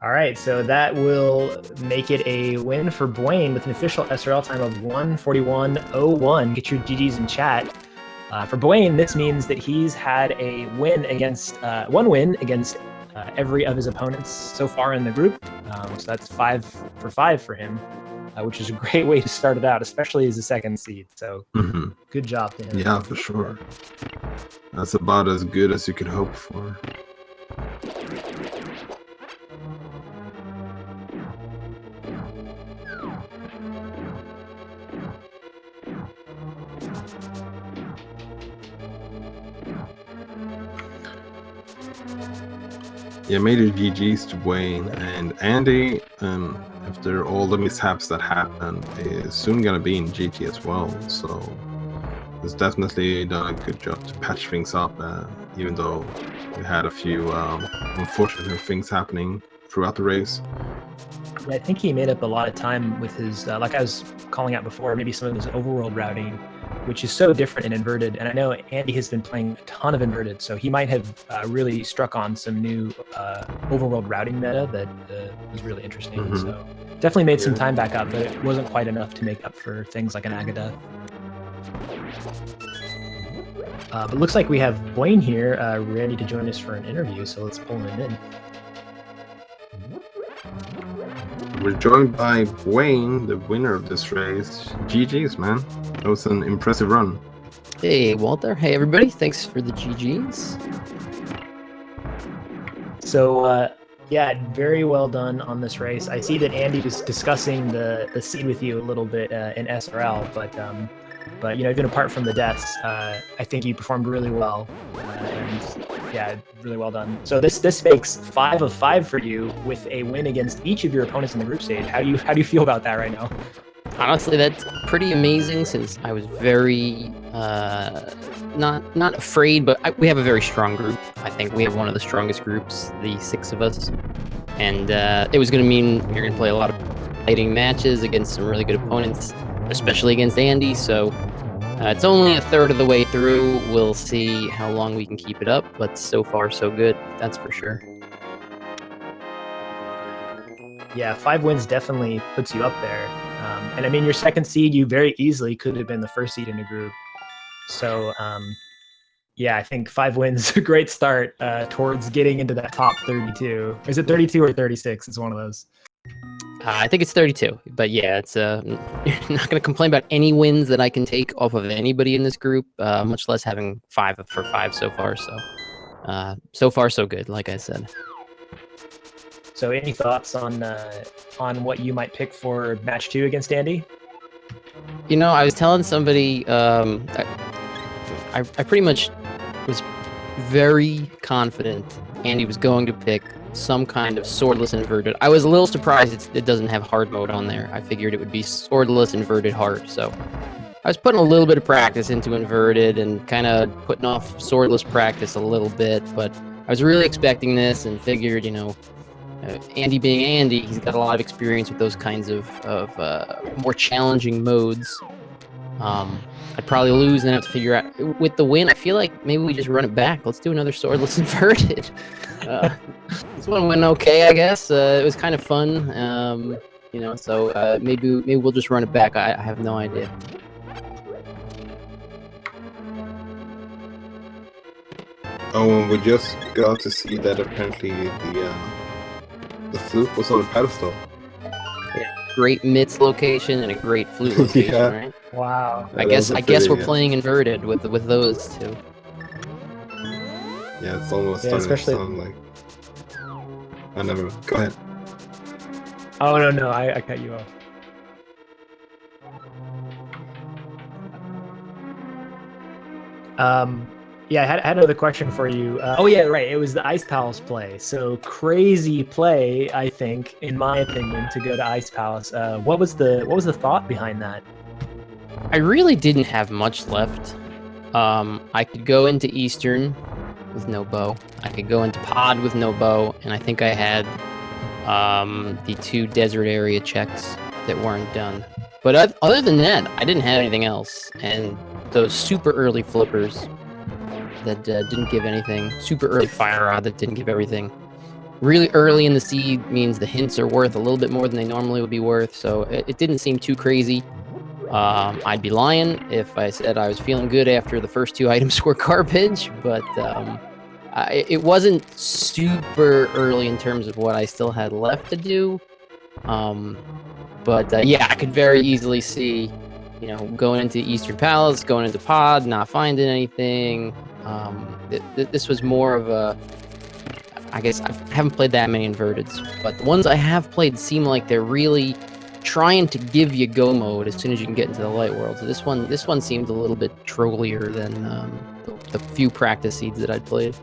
All right, so that will make it a win for Buane with an official SRL time of 1:41:01. Get your GGs in chat. For Buane, this means that he's had a win against one win against every of his opponents so far in the group. So that's 5 for 5 for him, which is a great way to start it out, especially as a second seed. So good job to him. Yeah, for sure. That's about as good as you could hope for. Yeah, major GG's to Buane and Andy. After all the mishaps that happened, is soon gonna be in GT as well. So he's definitely done a good job to patch things up, even though we had a few unfortunate things happening throughout the race. Yeah, I think he made up a lot of time with his, like I was calling out before, maybe some of his overworld routing, which is so different in Inverted. And I know Andy has been playing a ton of Inverted, so he might have really struck on some new overworld routing meta that was really interesting. So definitely made some time back up, but it wasn't quite enough to make up for things like an Agada. But it looks like we have Buane here ready to join us for an interview, so let's pull him in. We're joined by Buane, the winner of this race. GG's, man. That was an impressive run. Hey, Walter. Hey, everybody. Thanks for the GG's. So, yeah, very well done on this race. I see that Andy was discussing the seed with you a little bit in SRL, but you know, even apart from the deaths, I think you performed really well, and yeah, really well done. So this makes 5 of 5 for you with a win against each of your opponents in the group stage. How do you feel about that right now? Honestly, that's pretty amazing since I was very not afraid, but we have a very strong group. I think we have one of the strongest groups, the 6 of us, and it was going to mean you're going to play a lot of fighting matches against some really good opponents, especially against Andy. So it's only a third of the way through. We'll see how long we can keep it up, but so far so good, that's for sure. Yeah, 5 wins definitely puts you up there. And I mean, your second seed, you very easily could have been the first seed in the group. So yeah, I think 5 wins is a great start towards getting into that top 32. Is it 32 or 36? It's one of those. I think it's 32, but yeah, it's I'm not going to complain about any wins that I can take off of anybody in this group, much less having 5 for 5 so far. So, so far so good, like I said. So, any thoughts on what you might pick for match 2 against Andy? You know, I was telling somebody, I pretty much was very confident Andy was going to pick some kind of swordless inverted. I was a little surprised it doesn't have hard mode on there. I figured it would be swordless inverted hard. So I was putting a little bit of practice into inverted and kind of putting off swordless practice a little bit, but I was really expecting this and figured, you know, Andy being Andy, he's got a lot of experience with those kinds of more challenging modes. I'd probably lose and then have to figure out with the win. I feel like maybe we just run it back. Let's do another swordless inverted. This one went okay, I guess. It was kind of fun, you know. So maybe we'll just run it back. I have no idea. Oh, and we just got to see that apparently the flute was on a pedestal. Great mitts location and a great flute location, Yeah. right? Wow. I guess we're playing inverted with those two. Yeah, it's almost Yeah, starting to especially- sound like. I never. Go ahead. Oh no, I cut you off. Yeah, I had another question for you. Oh yeah, right. It was the Ice Palace play. So crazy play, I think, in my opinion, to go to Ice Palace. What was the thought behind that? I really didn't have much left. I could go into Eastern with no bow. I could go into Pod with no bow, and I think I had the 2 desert area checks that weren't done. But other than that, I didn't have anything else. And those super early flippers that didn't give anything, super early fire rod that didn't give everything. Really early in the seed means the hints are worth a little bit more than they normally would be worth, so it didn't seem too crazy. I'd be lying if I said I was feeling good after the first 2 items were garbage, but it wasn't super early in terms of what I still had left to do. But yeah, I could very easily see, you know, going into Eastern Palace, going into Pod, not finding anything. This was more of a, I guess I haven't played that many inverteds, but the ones I have played seem like they're really trying to give you go mode as soon as you can get into the light world. So this one seemed a little bit trollier than the few practice seeds that I'd played.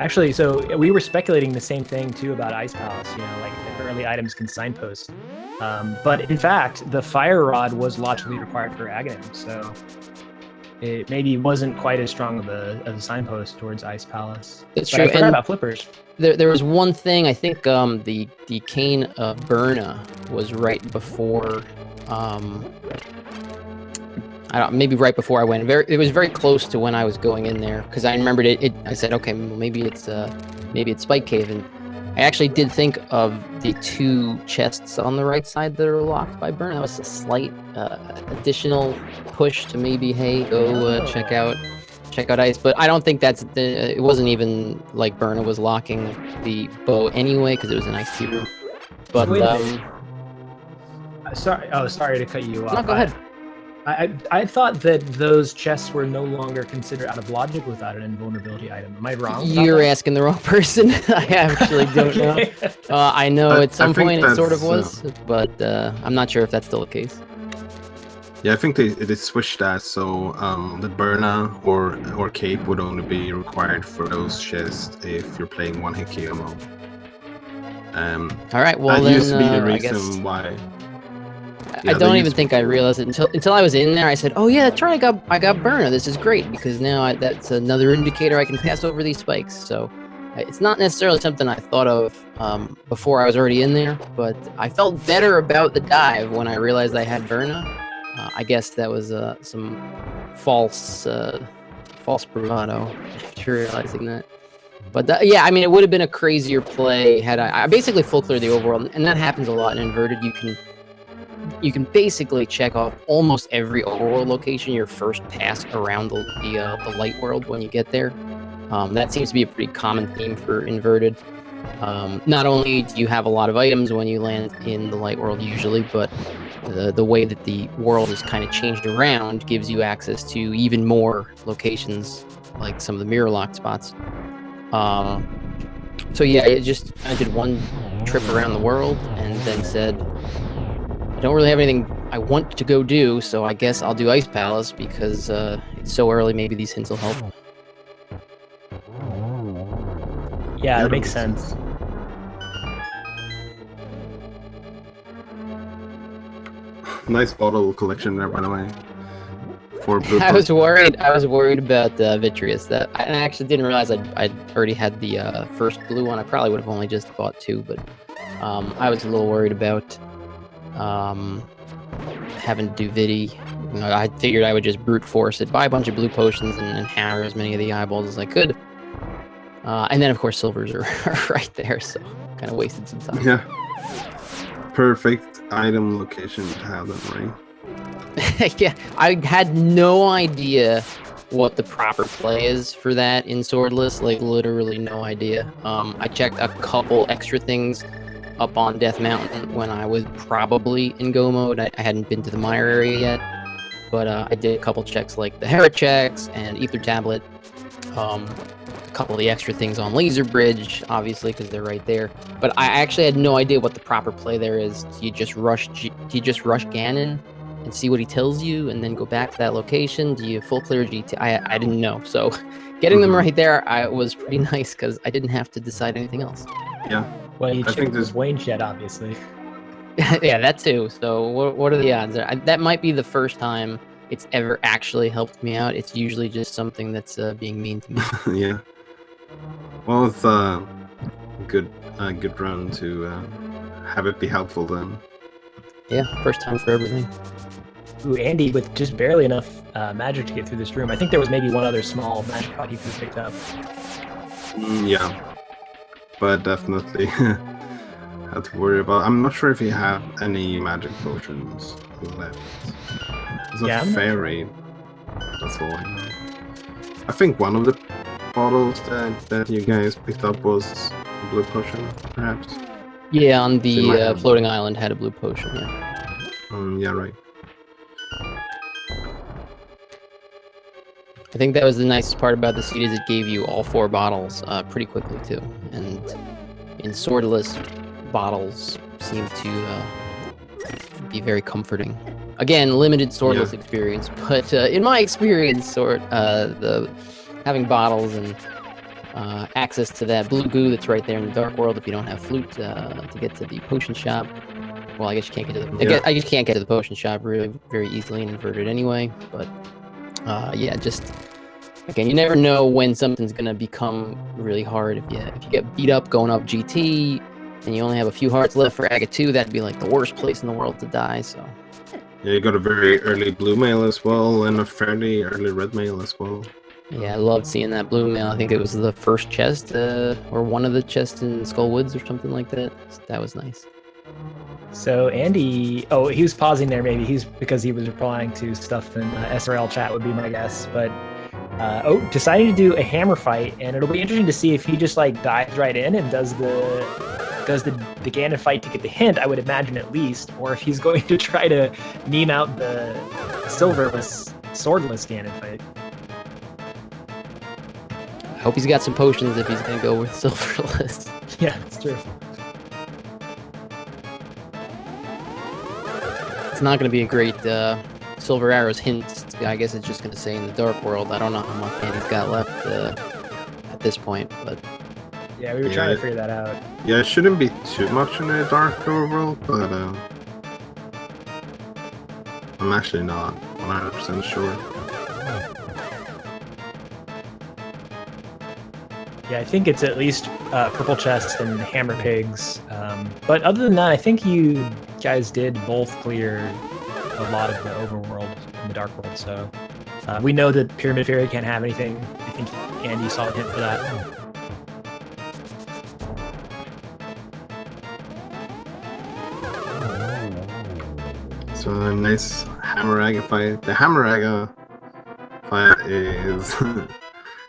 Actually, so we were speculating the same thing too about Ice Palace. You know, like the early items can signpost. But in fact, the fire rod was logically required for Aghanim, so it maybe wasn't quite as strong of a signpost towards Ice Palace. That's But true. I forgot And about flippers. there was one thing, I think the Cane of Berna was right before maybe right before I went. It was very close to when I was going in there, because I remembered it. I said, okay, well, maybe it's Spike Cave, and I actually did think of the 2 chests on the right side that are locked by Berna. That was a slight additional push to maybe, hey, go check out Ice. But I don't think it wasn't even like Berna was locking the bow anyway, because it was an Ice Tea room. But Wait a minute. Sorry to cut you off. no, go ahead. I thought that those chests were no longer considered out of logic without an invulnerability item. Am I wrong? about You're that? asking the wrong person. I actually don't know. Okay. I know at some think point it sort of that's, was, but I'm not sure if that's still the case. Yeah, I think they switched that, so the Burna or Cape would only be required for those chests if you're playing 1-hit KO mode. All right, well That then used to be the I guess reason why. I Yeah, don't they even used- think I realized it until I was in there. I said, "Oh yeah, that's right. I got Burna. This is great because now that's another indicator I can pass over these spikes." So it's not necessarily something I thought of before I was already in there, but I felt better about the dive when I realized I had Burna. I guess that was some false bravado after realizing that. But yeah, I mean, it would have been a crazier play had I basically full clear the overworld, and that happens a lot in inverted. You can basically check off almost every overworld location your first pass around the light world when you get there. That seems to be a pretty common theme for inverted. Not only do you have a lot of items when you land in the light world usually, but the way that the world is kind of changed around gives you access to even more locations, like some of the mirror locked spots. So yeah, I did one trip around the world and then said, I don't really have anything I want to go do, so I guess I'll do Ice Palace because it's so early, maybe these hints will help. Yeah, that makes sense. Nice bottle collection there, by the way. for blue. I was worried. I was worried about Vitreous. That I actually didn't realize I'd already had the first blue one. I probably would have only just bought 2, but I was a little worried about having to do Vidi. You know, I figured I would just brute force it, buy a bunch of blue potions, and hammer as many of the eyeballs as I could. And then, of course, silvers are right there, so kind of wasted some time. Yeah. Perfect item location to have them, right? Yeah, I had no idea what the proper play is for that in Swordless, like literally no idea. I checked a couple extra things up on Death Mountain when I was probably in Go mode. I hadn't been to the Mire area yet, but I did a couple checks like the Hera checks and Ether Tablet. A couple of the extra things on Laser Bridge, obviously, because they're right there. But I actually had no idea what the proper play there is. Do you just rush Ganon and see what he tells you, and then go back to that location? Do you full clear GT? I didn't know. So getting them right there, was pretty nice because I didn't have to decide anything else. Yeah. Well, you I think checked the Buane shed, obviously. Yeah, that too. So what are the odds? That might be the first time it's ever actually helped me out. It's usually just something that's being mean to me. Yeah. Well, it's a good run to have it be helpful then. Yeah, first time for everything. Ooh, Andy, with just barely enough magic to get through this room. I think there was maybe one other small magic pot he could have picked up. Yeah. But definitely had to worry about. I'm not sure if you have any magic potions left. There's a fairy. That's all I know. I think one of the bottles that you guys picked up was a blue potion, perhaps. Yeah, on the floating island had a blue potion. Yeah. Yeah, right. I think that was the nicest part about the seed is it gave you all 4 bottles pretty quickly too, and in Swordless, bottles seem to be very comforting. Again, limited Swordless experience, but in my experience, having bottles and access to that blue goo that's right there in the Dark World if you don't have Flute to get to the potion shop. Well, I guess you can't get to the. I just can't get to the potion shop really very easily and inverted anyway. But yeah, just again, you never know when something's gonna become really hard. If you get beat up going up GT and you only have a few hearts left for Aga 2, that'd be like the worst place in the world to die. So. Yeah, you got a very early blue mail as well, and a fairly early red mail as well. Yeah, I loved seeing that blue mail. I think it was the first chest, or one of the chests in Skull Woods or something like that. That was nice. So Andy, he was pausing there. Maybe he's because he was replying to stuff in SRL chat would be my guess. But deciding to do a hammer fight, and it'll be interesting to see if he just like dives right in and does the Ganon fight to get the hint. I would imagine at least, or if he's going to try to meme out the silverless, swordless Ganon fight. I hope he's got some potions if he's going to go with silverless. Yeah, that's true. It's not going to be a great Silver Arrow's hint. I guess it's just going to say in the Dark World. I don't know how much Andy's got left at this point, but... Yeah, we were trying to figure that out. Yeah, it shouldn't be too much in the Dark World, but I'm actually not 100% sure. Yeah, I think it's at least purple chests and hammer pigs. But other than that, I think you guys did both clear a lot of the overworld and the Dark World. So we know that Pyramid Fairy can't have anything. I think Andy saw a hint for that. So a nice Hammeraga fight. The Hammeraga fight is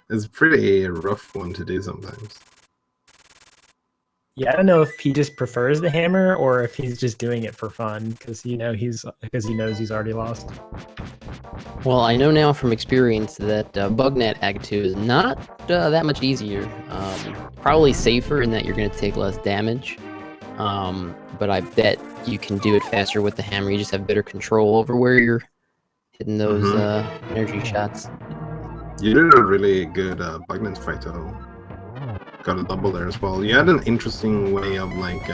is a pretty rough one to do sometimes. Yeah, I don't know if he just prefers the hammer or if he's just doing it for fun because he knows he's already lost. Well, I know now from experience that Bugnet Ag 2 is not that much easier. Probably safer in that you're going to take less damage. But I bet you can do it faster with the hammer. You just have better control over where you're hitting those energy shots. You did a really good Bugnet fight though. Got a double there as well. You had an interesting way of like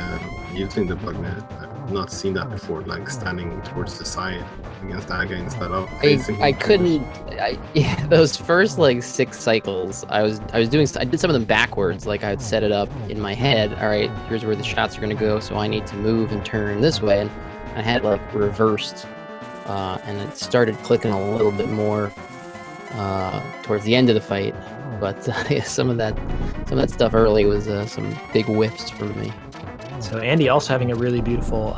using the Bugnet. not seen that before, like standing towards the side against that guy instead of facing him I towards- couldn't. Yeah, those first like 6 cycles, I did some of them backwards. Like I would set it up in my head. All right, here's where the shots are gonna go. So I need to move and turn this way, and I had like reversed, and it started clicking a little bit more towards the end of the fight. But yeah, some of that stuff early was some big whiffs for me. So Andy also having a really beautiful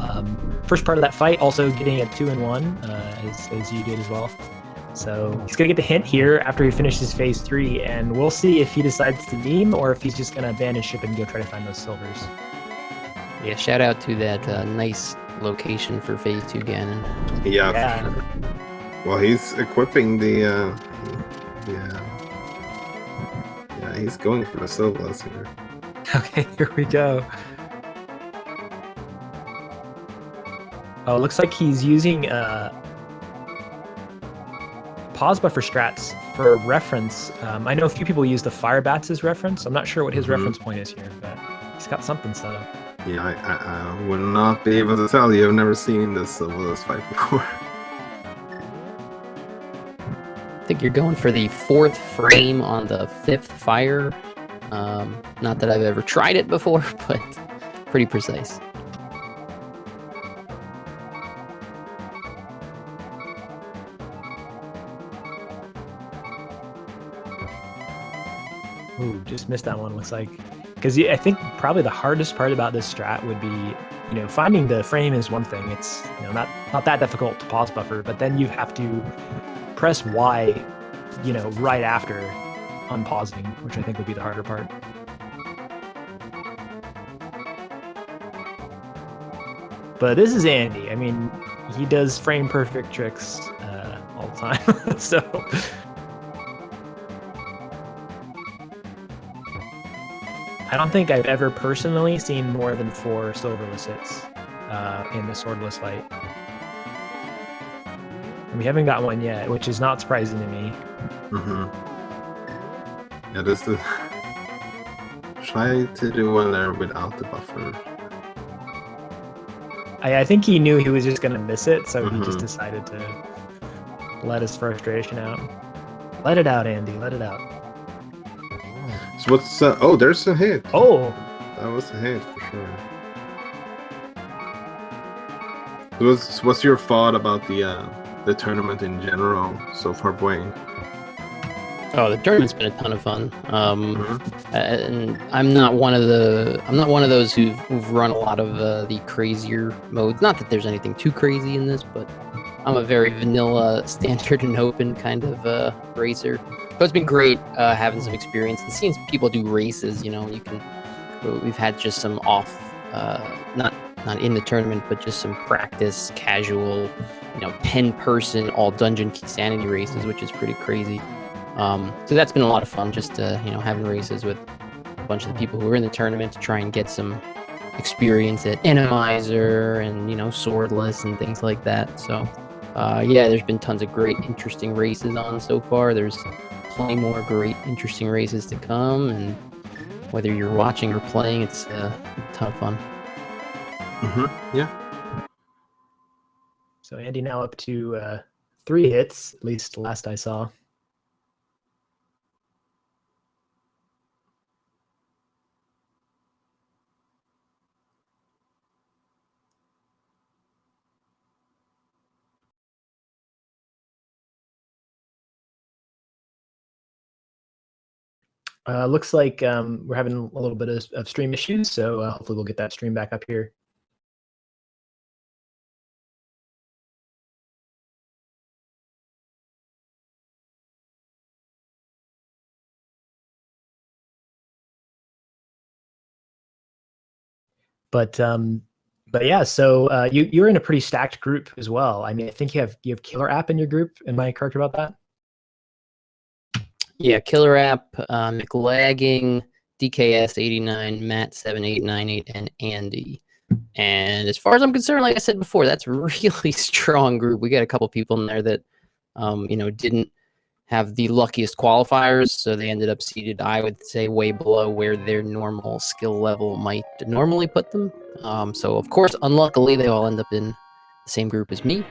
first part of that fight, also getting a 2-in-1 as you did as well. So he's gonna get the hint here after he finishes phase 3, and we'll see if he decides to meme or if he's just gonna abandon ship and go try to find those silvers. Yeah, shout out to that nice location for phase 2 Ganon. Yeah. Yeah. For sure. Well, he's equipping the. Yeah, he's going for the Silvas here. Okay, here we go. Oh, it looks like he's using pause buffer strats for reference. I know a few people use the fire bats as reference. I'm not sure what his reference point is here, but he's got something set up. Yeah, I would not be able to tell you. I've never seen this Silvas fight before. I think you're going for the 4th frame on the 5th fire. Not that I've ever tried it before, but pretty precise. Ooh, just missed that one. Looks like, because I think probably the hardest part about this strat would be, finding the frame is one thing. It's not that difficult to pause buffer, but then you have to press Y, right after unpausing, which I think would be the harder part. But this is Andy. I mean, he does frame perfect tricks all the time. So. I don't think I've ever personally seen more than 4 silverless hits in the swordless fight. And we haven't got one yet, which is not surprising to me. Yeah, this is. Try to do one there without the buffer. I think he knew he was just going to miss it, so he just decided to let his frustration out. Let it out, Andy. Let it out. So what's oh, there's a hit. Oh, That was a hit for sure. What's your thought about the tournament in general so far, Buane? Oh, the tournament's been a ton of fun. And I'm not one of those who've run a lot of the crazier modes. Not that there's anything too crazy in this, but I'm a very vanilla, standard and open kind of racer. But it's been great having some experience and seeing people do races. We've had just some off, not in the tournament, but just some practice, casual, 10-person all dungeon sanity races, which is pretty crazy. So that's been a lot of fun, just having races with a bunch of the people who were in the tournament to try and get some experience at Randomizer and swordless and things like that. So yeah, there's been tons of great, interesting races on so far. There's plenty more great, interesting races to come, and whether you're watching or playing, it's a ton of fun. Yeah. so Andy now up to 3 hits, at least last I saw. Looks like we're having a little bit of stream issues, so hopefully we'll get that stream back up here. But yeah, so you're in a pretty stacked group as well. I mean, I think you have Killer App in your group. Am I correct about that? Yeah, Killer App, McLagging, DKS89, Matt7898, and Andy. And as far as I'm concerned, like I said before, that's a really strong group. We got a couple people in there that, didn't have the luckiest qualifiers, so they ended up seated, I would say, way below where their normal skill level might normally put them. So of course, unluckily, they all end up in the same group as me.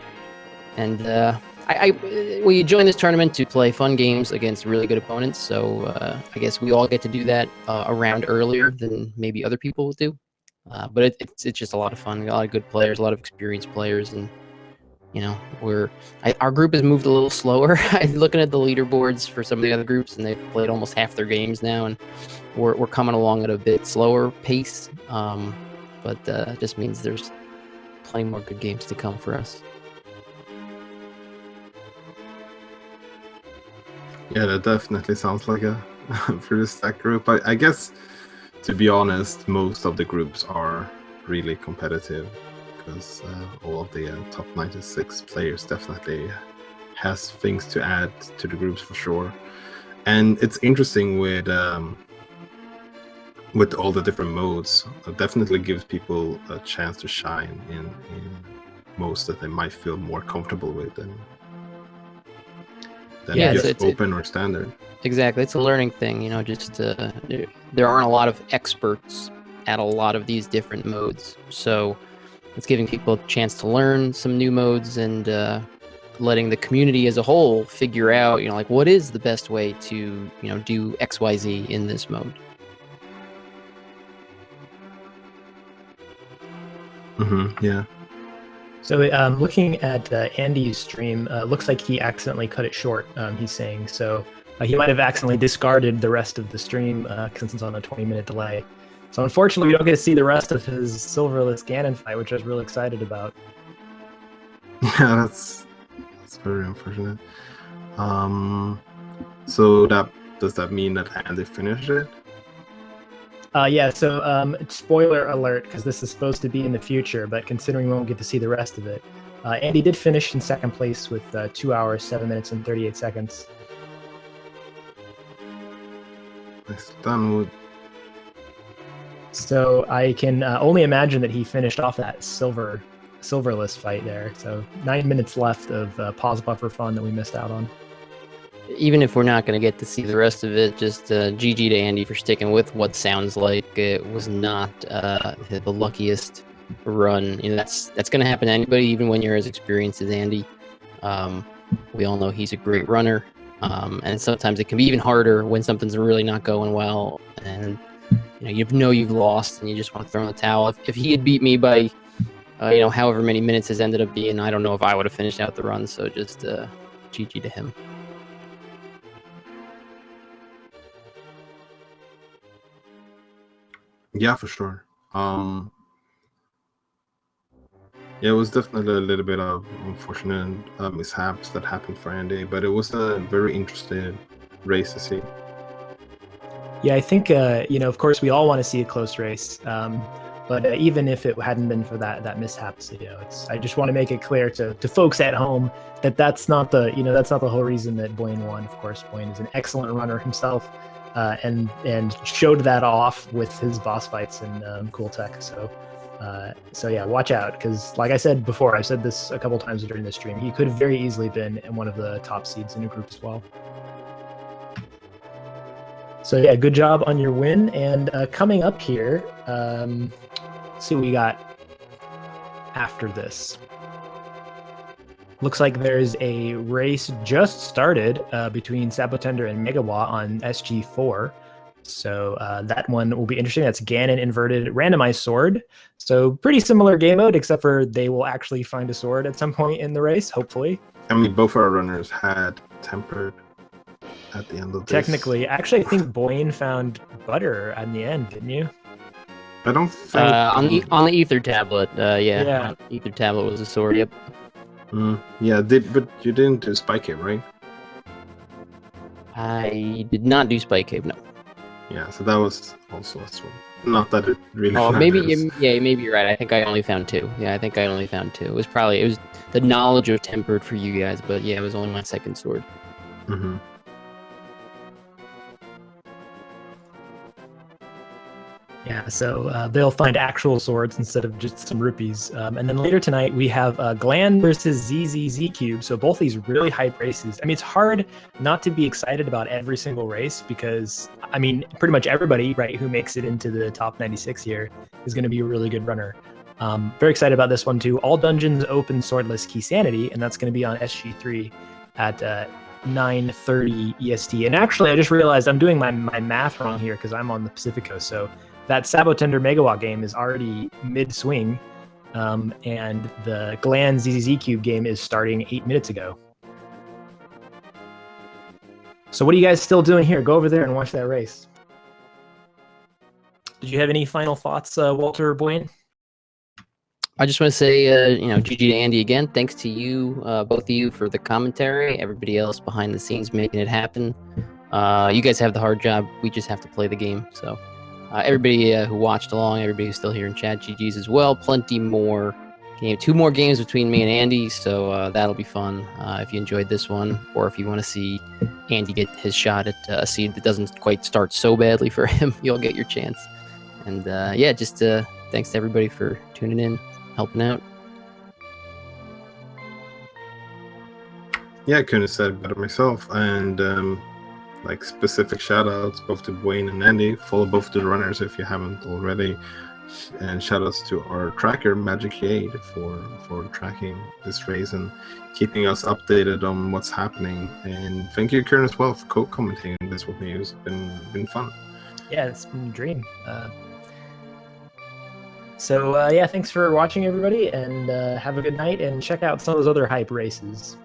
And we joined this tournament to play fun games against really good opponents. So I guess we all get to do that a round earlier than maybe other people would do. But it's just a lot of fun. A lot of good players, a lot of experienced players, and you know, our group has moved a little slower. I'm looking at the leaderboards for some of the other groups, and they've played almost half their games now, and we're coming along at a bit slower pace. But it just means there's plenty more good games to come for us. Yeah, that definitely sounds like a pretty stacked group. I guess, to be honest, most of the groups are really competitive because all of the top 96 players definitely has things to add to the groups for sure. And it's interesting with all the different modes. It definitely gives people a chance to shine in modes that they might feel more comfortable with than just open or standard. Exactly, it's a learning thing, you know. Just there aren't a lot of experts at a lot of these different modes, so it's giving people a chance to learn some new modes and letting the community as a whole figure out, you know, like what is the best way to, you know, do XYZ in this mode. Yeah. So looking at Andy's stream, looks like he accidentally cut it short, he's saying. So he might have accidentally discarded the rest of the stream since it's on a 20-minute delay. So unfortunately, we don't get to see the rest of his Silverless Ganon fight, which I was really excited about. Yeah, that's very unfortunate. So does that mean that Andy finished it? Yeah, so spoiler alert, because this is supposed to be in the future, but considering we won't get to see the rest of it, Andy did finish in second place with 2 hours, 7 minutes, and 38 seconds. Nice done, Wood. So I can only imagine that he finished off that Silverless fight there. So 9 minutes left of pause buffer fun that we missed out on. Even if we're not going to get to see the rest of it, just GG to Andy for sticking with what sounds like it was not the luckiest run. You know, that's going to happen to anybody, even when you're as experienced as Andy. We all know he's a great runner, and sometimes it can be even harder when something's really not going well, and you know you've lost, and you just want to throw in the towel. If he had beat me by you know, however many minutes has ended up being, I don't know if I would have finished out the run. So just GG to him. Yeah, for sure. Yeah, it was definitely a little bit of unfortunate mishaps that happened for Andy, but it was a very interesting race to see. Yeah, I think, you know, of course, we all want to see a close race. But even if it hadn't been for that mishap, you know, I just want to make it clear to folks at home that that's not the whole reason that Buane won. Of course, Buane is an excellent runner himself, and showed that off with his boss fights in Cool Tech. So yeah, watch out, because like I said before, I've said this a couple times during the stream, he could have very easily been in one of the top seeds in a group as well. So yeah, good job on your win. And coming up here, let's see what we got after this. Looks like there's a race just started between Sabotender and Megawa on SG4. So that one will be interesting. That's Ganon inverted randomized sword. So pretty similar game mode, except for they will actually find a sword at some point in the race, hopefully. I mean, both our runners had tempered at the end of this. Technically, actually, I think Buane found butter at the end, didn't you? I don't think on the ether tablet. Yeah. Ether tablet was a sword. Yep. Yeah, but you didn't do Spike Cave, right? I did not do Spike Cave. No. Yeah, so that was also a sword. Not that it really. Oh, maybe you're right. I think I only found 2. Yeah, I think I only found 2. It was the knowledge of tempered for you guys, but yeah, it was only my second sword. Yeah, so they'll find actual swords instead of just some rupees. And then later tonight, we have Gland versus ZZZ Cube. So both these really hype races. I mean, it's hard not to be excited about every single race because, I mean, pretty much everybody, right, who makes it into the top 96 here is going to be a really good runner. Very excited about this one, too. All dungeons open swordless key sanity, and that's going to be on SG3 at 9:30 EST. And actually, I just realized I'm doing my math wrong here because I'm on the Pacific Coast. So that Sabotender Megawatt game is already mid-swing, and the Gland ZZZ Cube game is starting 8 minutes ago. So what are you guys still doing here? Go over there and watch that race. Did you have any final thoughts, Walter or Buane? I just want to say, GG to Andy again. Thanks to you, both of you, for the commentary. Everybody else behind the scenes making it happen. You guys have the hard job. We just have to play the game. So everybody who watched along, everybody who's still here in chat, GG's as well. Plenty more game. 2 more games between me and Andy, so that'll be fun. If you enjoyed this one, or if you want to see Andy get his shot at a seed that doesn't quite start so badly for him, you'll get your chance. And yeah, just thanks to everybody for tuning in, helping out. Yeah, I couldn't have said it better myself. And like specific shout outs both to Buane and Andy. Follow both the runners if you haven't already. And shout outs to our tracker, Magic 8, for tracking this race and keeping us updated on what's happening. And thank you, Kieran, as well, for co-commenting this with me. It's been fun. Yeah, it's been a dream. So yeah, thanks for watching, everybody, and have a good night, and check out some of those other hype races.